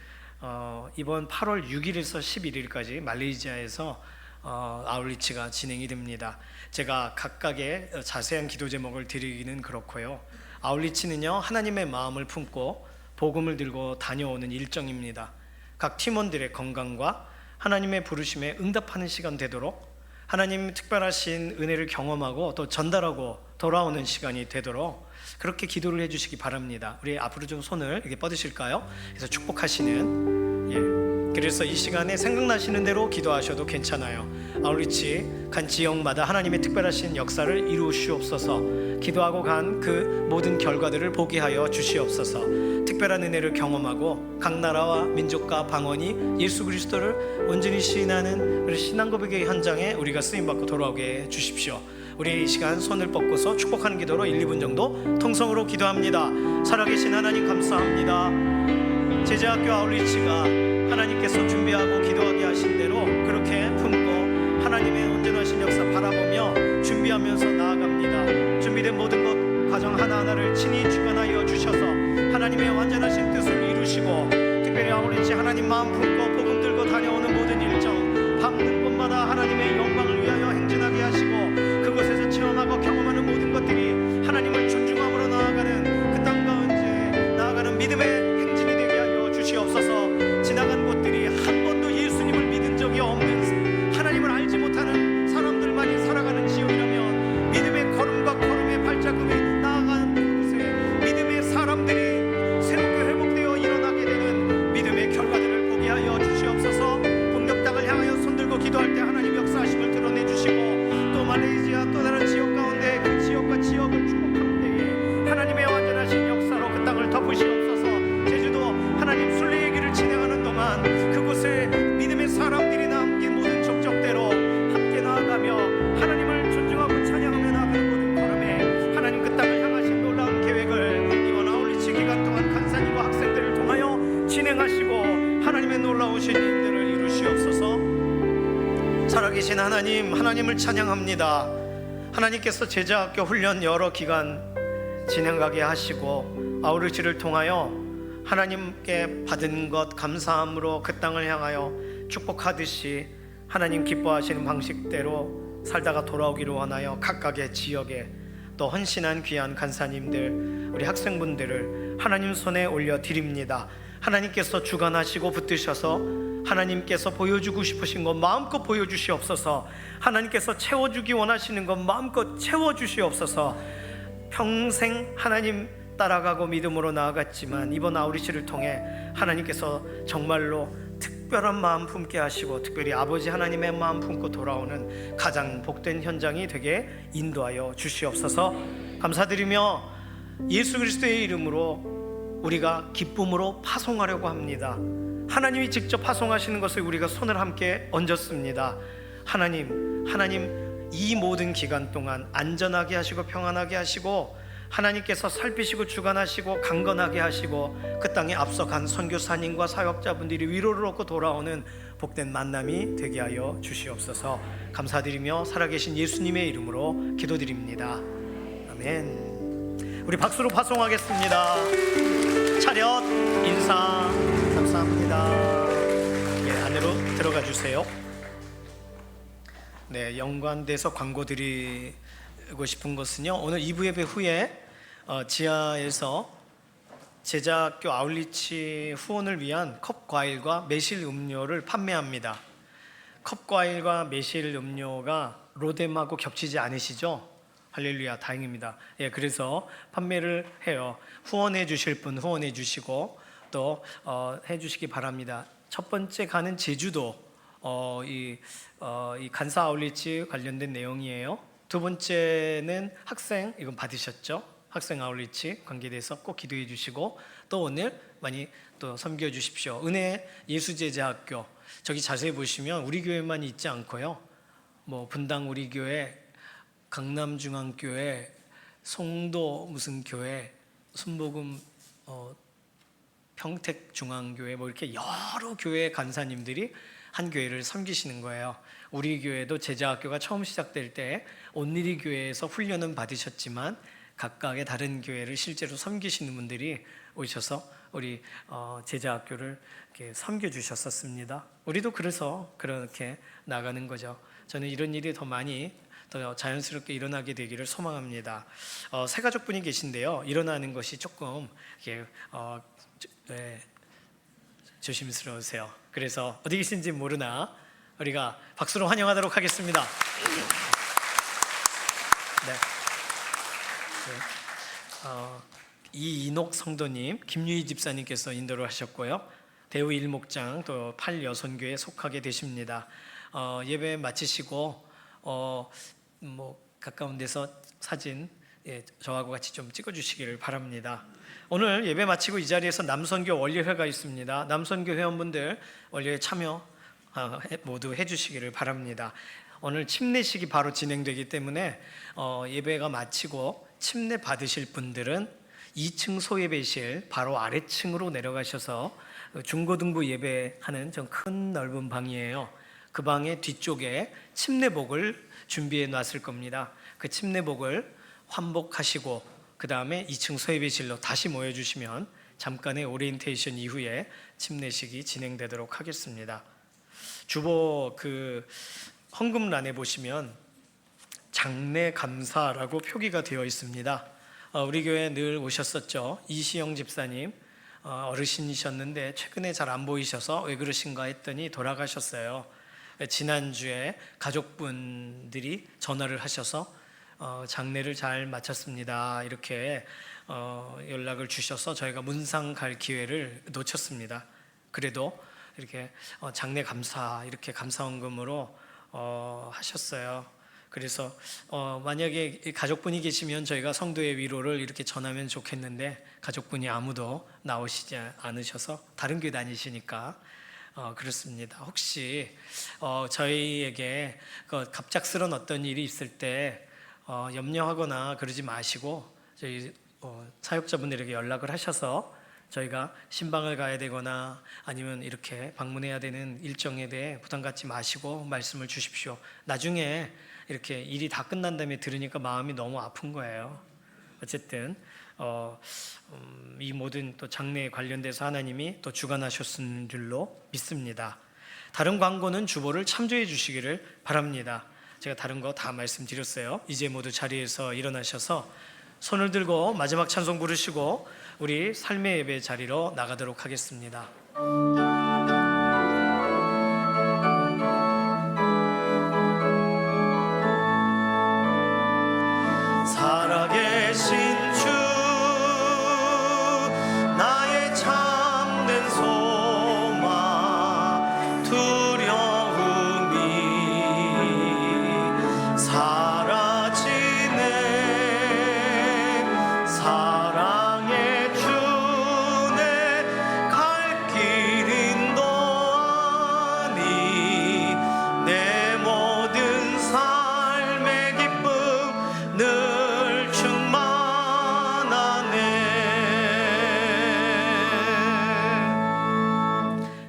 이번 8월 6일에서 11일까지 말레이시아에서 아울리치가 진행이 됩니다. 제가 각각의 자세한 기도 제목을 드리기는 그렇고요. 아울리치는요 하나님의 마음을 품고 복음을 들고 다녀오는 일정입니다. 각 팀원들의 건강과 하나님의 부르심에 응답하는 시간 되도록 하나님 특별하신 은혜를 경험하고 또 전달하고 돌아오는 시간이 되도록 그렇게 기도를 해주시기 바랍니다. 우리 앞으로 좀 손을 이렇게 뻗으실까요? 그래서 축복하시는 그래서 이 시간에 생각나시는 대로 기도하셔도 괜찮아요. 아울리치 간 지역마다 하나님의 특별하신 역사를 이루시옵소서. 기도하고 간 그 모든 결과들을 보게 하여 주시옵소서. 특별한 은혜를 경험하고 각 나라와 민족과 방언이 예수 그리스도를 온전히 시인하는 우리 신앙 고백의 현장에 우리가 쓰임받고 돌아오게 해 주십시오. 우리 이 시간 손을 뻗고서 축복하는 기도로 1, 2분 정도 통성으로 기도합니다. 살아계신 하나님 감사합니다. 제자학교 아울리치가 하나님께서 준비하고 기도하게 하신 대로 그렇게 품고 하나님의 의지하면서 나아갑니다. 준비된 모든 것 가정 하나하나를 친히 주관하여 주셔서 하나님의 완전하신 뜻을 이루시고, 특별히 아우리치 하나님 마음 품고 복음 들고 다녀오는 모든 일정, 밟는 곳마다 하나님의 영광을 위하여 행진하게 하시고, 그곳에서 체험하고 경험하는 모든 것들이 하나님을 존중함으로 나아가는 그 땅 가운데 나아가는 믿음의 행진이 되게 하여 주시옵소서. 지나간 곳들이 한 번도 예수님을 믿은 적이 없는, 하나님을 알지 못하는 사람들만이 살아가는 지역이라면, 믿음의 걸음과 걸음의 발자국이 나아가는 그곳에 믿음의 사람들이 새롭게 회복되어 일어나게 되는 믿음의 결과들을 보게 하여 주시옵소서. 북녘 땅을 향하여 손들고 기도할 때 하나님 역사하심을 드러내 주시고, 또 말레이시아 또 다른 지역 가운데 그 지역과 지역을 축복하는 때에 하나님의 완전하신 역사로 그 땅을 덮으시옵소서. 제주도 하나님 순례의 길을 진행하는 동안 그곳에 믿음의 사람들이 남긴 모든 족적대로 함께 나아가며 하나님을 존중하고 찬양하며 나아가는 모든 걸음에 하나님 그 땅을 향하신 놀라운 계획을 이번 아울리치 기간 동안 간사님과 학생들을 통하여 진행하시고 하나님의 놀라우신 일들을 이루시옵소서. 살아계신 하나님, 하나님을 찬양합니다. 하나님께서 제자학교 훈련 여러 기간 진행하게 하시고 아우리치를 통하여 하나님께 받은 것 감사함으로 그 땅을 향하여 축복하듯이 하나님 기뻐하시는 방식대로 살다가 돌아오기를 원하여 각각의 지역에 또 헌신한 귀한 간사님들, 우리 학생분들을 하나님 손에 올려드립니다. 하나님께서 주관하시고 붙드셔서 하나님께서 보여주고 싶으신 것 마음껏 보여주시옵소서. 하나님께서 채워주기 원하시는 것 마음껏 채워주시옵소서. 평생 하나님 따라가고 믿음으로 나아갔지만 이번 아우리치를 통해 하나님께서 정말로 특별한 마음 품게 하시고, 특별히 아버지 하나님의 마음 품고 돌아오는 가장 복된 현장이 되게 인도하여 주시옵소서. 감사드리며 예수 그리스도의 이름으로 우리가 기쁨으로 파송하려고 합니다. 하나님이 직접 파송하시는 것을 우리가 손을 함께 얹었습니다. 하나님 이 모든 기간 동안 안전하게 하시고 평안하게 하시고, 하나님께서 살피시고 주관하시고 강건하게 하시고, 그 땅에 앞서간 선교사님과 사역자분들이 위로를 얻고 돌아오는 복된 만남이 되게 하여 주시옵소서. 감사드리며 살아계신 예수님의 이름으로 기도드립니다. 아멘. 우리 박수로 파송하겠습니다. 차렷 인사. 감사합니다. 예, 안으로 들어가 주세요. 네, 연관돼서 광고 드리고 싶은 것은요, 오늘 2부 예배 후에 지하에서 제자학교 아울리치 후원을 위한 컵과일과 매실 음료를 판매합니다. 컵과일과 매실 음료가 로뎀하고 겹치지 않으시죠? 할렐루야, 다행입니다. 예, 그래서 판매를 해요. 후원해 주실 분 후원해 주시고 또 해주시기 바랍니다. 첫 번째 가는 제주도 이 간사 아울리치 관련된 내용이에요. 두 번째는 학생, 이건 받으셨죠? 학생 아울리치 관계돼서 꼭 기도해 주시고, 또 오늘 많이 또 섬겨 주십시오. 은혜 예수제자학교, 저기 자세히 보시면 우리 교회만 있지 않고요, 뭐 분당 우리 교회, 강남중앙교회, 송도 무슨 교회, 순복음 평택중앙교회, 뭐 이렇게 여러 교회 간사님들이 한 교회를 섬기시는 거예요. 우리 교회도 제자학교가 처음 시작될 때 온누리 교회에서 훈련은 받으셨지만 각각의 다른 교회를 실제로 섬기시는 분들이 오셔서 우리 제자학교를 이렇게 섬겨주셨었습니다. 우리도 그래서 그렇게 나가는 거죠. 저는 이런 일이 더 많이 더 자연스럽게 일어나게 되기를 소망합니다. 새 가족분이 계신데요, 일어나는 것이 조금 이렇게 조심스러우세요. 그래서 어디 계신지 모르나 우리가 박수로 환영하도록 하겠습니다. 네. 이인옥 성도님, 김유희 집사님께서 인도를 하셨고요, 대우 일목장 또 8여선교에 속하게 되십니다. 예배 마치시고 뭐 가까운 데서 사진 저하고 같이 좀 찍어주시기를 바랍니다. 오늘 예배 마치고 이 자리에서 남선교 원례회가 있습니다. 남선교 회원분들 원례에 참여 모두 해주시기를 바랍니다. 오늘 침례식이 바로 진행되기 때문에 예배가 마치고 침례 받으실 분들은 2층 소예배실 바로 아래층으로 내려가셔서 중고등부 예배하는 좀 큰 넓은 방이에요. 그 방의 뒤쪽에 침례복을 준비해 놨을 겁니다. 그 침례복을 환복하시고 그 다음에 2층 서예배실로 다시 모여주시면 잠깐의 오리엔테이션 이후에 침례식이 진행되도록 하겠습니다. 주보 그 헌금란에 보시면 장례 감사라고 표기가 되어 있습니다. 우리 교회 늘 오셨었죠. 이시영 집사님 어르신이셨는데 최근에 잘 안 보이셔서 왜 그러신가 했더니 돌아가셨어요. 지난주에 가족분들이 전화를 하셔서 장례를 잘 마쳤습니다 이렇게 연락을 주셔서 저희가 문상 갈 기회를 놓쳤습니다. 그래도 이렇게 장례 감사 이렇게 감사헌금으로 하셨어요. 그래서 만약에 가족분이 계시면 저희가 성도의 위로를 이렇게 전하면 좋겠는데 가족분이 아무도 나오시지 않으셔서 다른 교회 다니시니까 그렇습니다. 혹시 저희에게 갑작스러운 어떤 일이 있을 때 염려하거나 그러지 마시고 저희 사역자분들에게 연락을 하셔서 저희가 신방을 가야 되거나 아니면 이렇게 방문해야 되는 일정에 대해 부담 갖지 마시고 말씀을 주십시오. 나중에 이렇게 일이 다 끝난 다음에 들으니까 마음이 너무 아픈 거예요. 어쨌든 이 모든 또 장래에 관련돼서 하나님이 또 주관하셨은 줄로 믿습니다. 다른 광고는 주보를 참조해 주시기를 바랍니다. 제가 다른 거 다 말씀드렸어요. 이제 모두 자리에서 일어나셔서 손을 들고 마지막 찬송 부르시고 우리 삶의 예배 자리로 나가도록 하겠습니다. 살아계신 주 나의 참된 소망 두려움이 사라지네 사랑의 주내 갈 길 인도하니 내 모든 삶의 기쁨 늘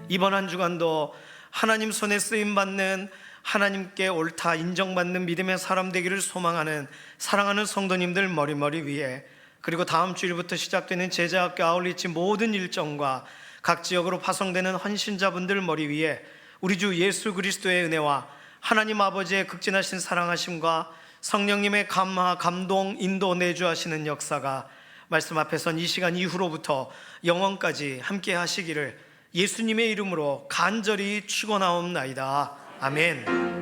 이번 한 주간도 하나님 손에 쓰임받는 하나님께 옳다 인정받는 믿음의 사람 되기를 소망하는 사랑하는 성도님들 머리머리 위에 그리고 다음 주일부터 시작되는 제자학교 아울리치 모든 일정과 각 지역으로 파송되는 헌신자분들 머리 위에 우리 주 예수 그리스도의 은혜와 하나님 아버지의 극진하신 사랑하심과 성령님의 감화, 감동, 인도, 내주하시는 역사가 말씀 앞에 선 이 시간 이후로부터 영원까지 함께 하시기를 예수님의 이름으로 간절히 축원하옵나이다. 아멘.